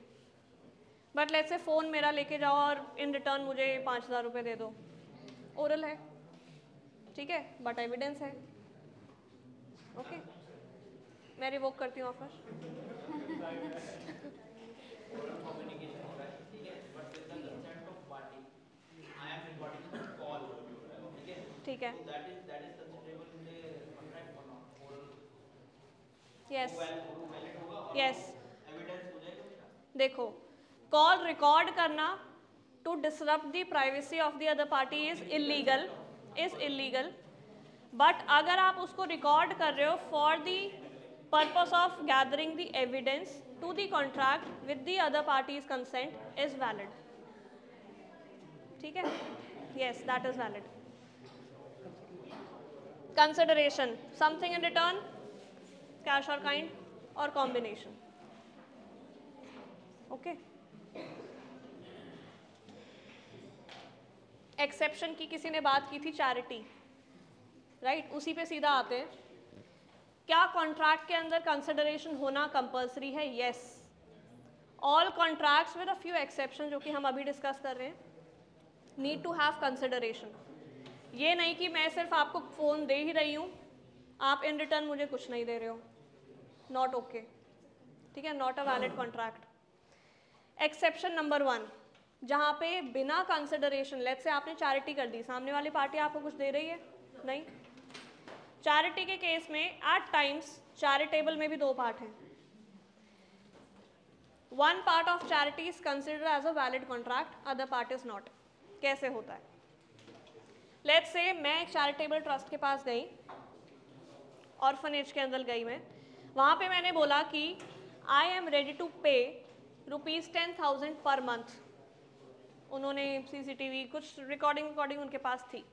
बट लेट्स से फ़ोन मेरा लेके जाओ और इन रिटर्न मुझे 5,000 रुपये दे दो, ओरल है, ठीक है, बट एविडेंस है। ओके, मैं रिवोक करती हूँ ऑफर। कम्युनिकेशन हो रहा है, ठीक है, but with the consent of party, I am recording the call, ठीक है, ठीक है, that is considerable in the contract और नॉट ओरल? यस वैलिड होगा और यस। एविडेंस हो जाएगा मेरा। देखो, कॉल रिकॉर्ड करना to disrupt the privacy of the other party is illegal, but अगर आप उसको रिकॉर्ड कर रहे हो for the purpose of gathering the evidence to the contract with the other parties consent is valid, ठीक है, yes that is valid. Consideration, something in return, cash और kind और कॉम्बिनेशन। ओके, एक्सेप्शन की किसी ने बात की थी, चैरिटी, राइट, उसी पे सीधा आते हैं। क्या कॉन्ट्रैक्ट के अंदर कंसिडरेशन होना कंपल्सरी है? Yes, all contracts with a few exception जो कि हम अभी डिस्कस कर रहे हैं, नीड टू हैव कंसिडरेशन। ये नहीं कि मैं सिर्फ आपको फ़ोन दे ही रही हूँ, आप इन रिटर्न मुझे कुछ नहीं दे रहे हो, नॉट ओके, ठीक है, not a valid contract. Exception number 1, जहाँ पे बिना कंसिडरेशन, लेट्स से आपने चैरिटी कर दी, सामने वाली पार्टी आपको कुछ दे रही है नहीं। चैरिटी के केस में एट टाइम्स चैरिटेबल में भी 2 पार्ट हैं। One part of charity is considered as a valid contract, other part is not. कैसे होता है? लेट्स से मैं एक चैरिटेबल ट्रस्ट के पास गई, ऑर्फनेज के अंदर गई मैं, वहाँ पे मैंने बोला कि आई एम रेडी टू पे ₹10,000 पर मंथ। उन्होंने CCTV कुछ रिकॉर्डिंग उनके पास थी,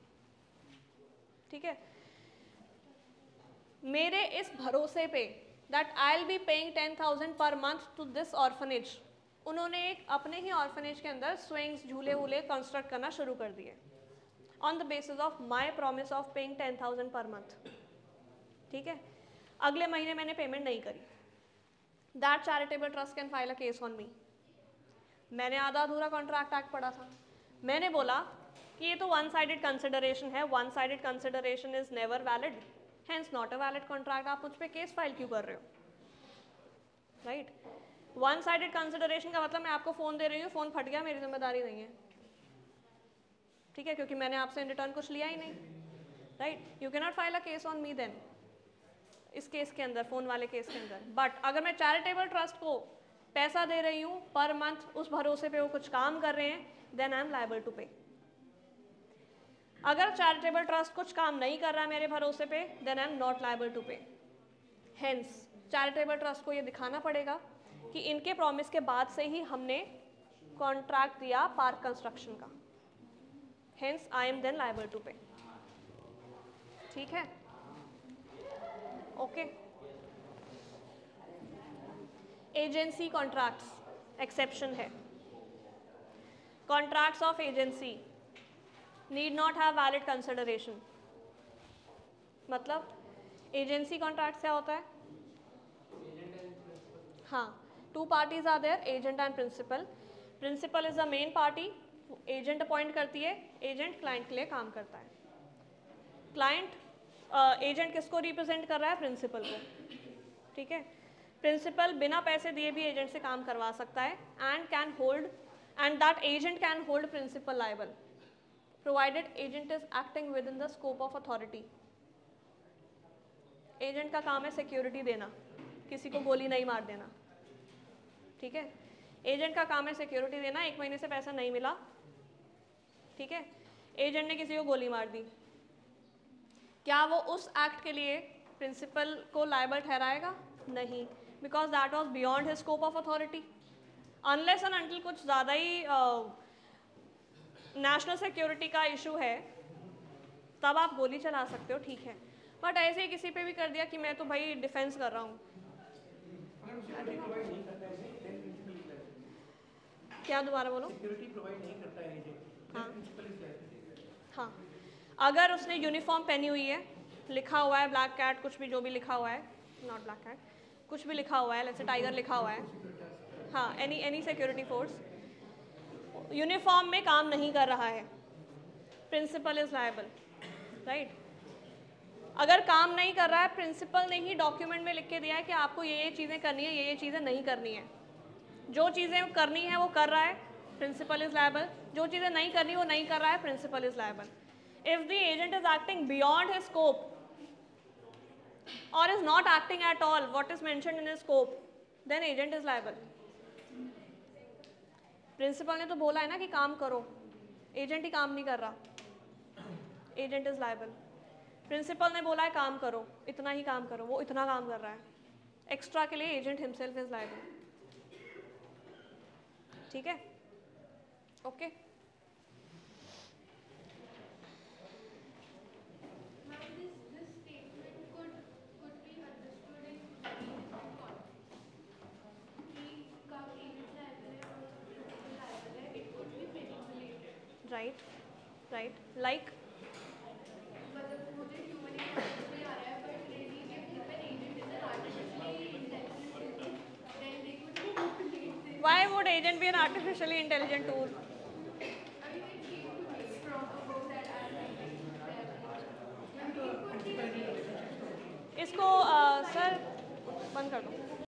ठीक है, मेरे इस भरोसे पे that I will be paying 10,000 per month to this orphanage, उन्होंने एक अपने ही ऑर्फनेज के अंदर स्विंग्स, झूले वूले कंस्ट्रक्ट करना शुरू कर दिए on the basis of my promise of paying 10,000 per month, ठीक है। अगले महीने मैंने पेमेंट नहीं करी, that charitable trust can file a case on मी। मैंने आधा अधूरा कॉन्ट्रैक्ट एक्ट पढ़ा था, मैंने बोला कि ये तो वन साइडेड कंसिडरेशन है, one sided consideration is never valid, hence not a valid contract. आप मुझ पे केस फाइल क्यों कर रहे हो, राइट? वन साइडेड कंसिडरेशन का मतलब मैं आपको फ़ोन दे रही हूँ, फ़ोन फट गया, मेरी जिम्मेदारी नहीं है, ठीक है, क्योंकि मैंने आपसे इन रिटर्न कुछ लिया ही नहीं, right? You can not file a case on me then, इस केस के अंदर, फ़ोन वाले केस के अंदर। बट अगर मैं चैरिटेबल ट्रस्ट को पैसा दे रही हूँ पर मंथ, उस भरोसे पे वो कुछ काम कर रहे हैं, then I am liable to pay. अगर चैरिटेबल ट्रस्ट कुछ काम नहीं कर रहा है मेरे भरोसे पे, then I am not liable to pay. Hence charitable trust को ये दिखाना पड़ेगा कि इनके प्रॉमिस के बाद से ही हमने कॉन्ट्रैक्ट दिया पार्क कंस्ट्रक्शन का, hence I am then liable to pay, ठीक है, ओके। एजेंसी कॉन्ट्रैक्ट्स एक्सेप्शन है। Contracts of agency need not have valid consideration. मतलब एजेंसी कॉन्ट्रैक्ट क्या होता है? हाँ, 2 parties are there, agent and principal. Principal is the main party, agent appoint करती है, एजेंट क्लाइंट के लिए काम करता है। क्लाइंट एजेंट किसको रिप्रेजेंट कर रहा है? प्रिंसिपल को, ठीक है। प्रिंसिपल बिना पैसे दिए भी एजेंट से काम करवा सकता है and that agent can hold principal liable provided agent is acting within the scope of authority. Agent का काम है सिक्योरिटी देना, किसी को गोली नहीं मार देना, ठीक है। एजेंट का काम है सिक्योरिटी देना, 1 महीने से पैसा नहीं मिला, ठीक है, एजेंट ने किसी को गोली मार दी, क्या वो उस एक्ट के लिए प्रिंसिपल को लायबल ठहराएगा? नहीं, because that was beyond his scope of authority. Unless and until कुछ ज़्यादा ही नेशनल सिक्योरिटी का इशू है तब आप गोली चला सकते हो, ठीक है, बट ऐसे ही किसी पे भी कर दिया कि मैं तो भाई डिफेंस कर रहा हूँ। अगर सिक्योरिटी प्रोवाइड नहीं करता है देन प्रिंसिपल इज लाइबल। क्या दोबारा बोलो? सिक्योरिटी प्रोवाइड नहीं करता है एजेंट, हाँ। Principal is liable. हाँ, अगर उसने यूनिफॉर्म पहनी हुई है, लिखा हुआ है ब्लैक कैट, कुछ भी जो भी लिखा हुआ है, नॉट ब्लैक कैट, कुछ भी लिखा हुआ है, जैसे टाइगर लिखा हुआ है, हाँ, एनी सिक्योरिटी फोर्स यूनिफॉर्म में काम नहीं कर रहा है, प्रिंसिपल इज लायबल, राइट। अगर काम नहीं कर रहा है, प्रिंसिपल ने ही डॉक्यूमेंट में लिख के दिया है कि आपको ये चीज़ें करनी है, ये चीज़ें नहीं करनी है, जो चीज़ें करनी है वो कर रहा है, प्रिंसिपल इज लायबल, जो चीज़ें नहीं करनी वो नहीं कर रहा है, principal is liable. If the agent is acting beyond his scope or is not acting at all what is mentioned in his scope, then agent is liable. Principal ने तो बोला है ना कि काम करो, एजेंट ही काम नहीं कर रहा, एजेंट इज लायबल। प्रिंसिपल ने बोला है काम करो, इतना ही काम करो, वो इतना काम कर रहा है, एक्स्ट्रा के लिए एजेंट हिमसेल्फ इज लायबल। ठीक है, okay. Right, right, like why would agent be an artificially intelligent tool?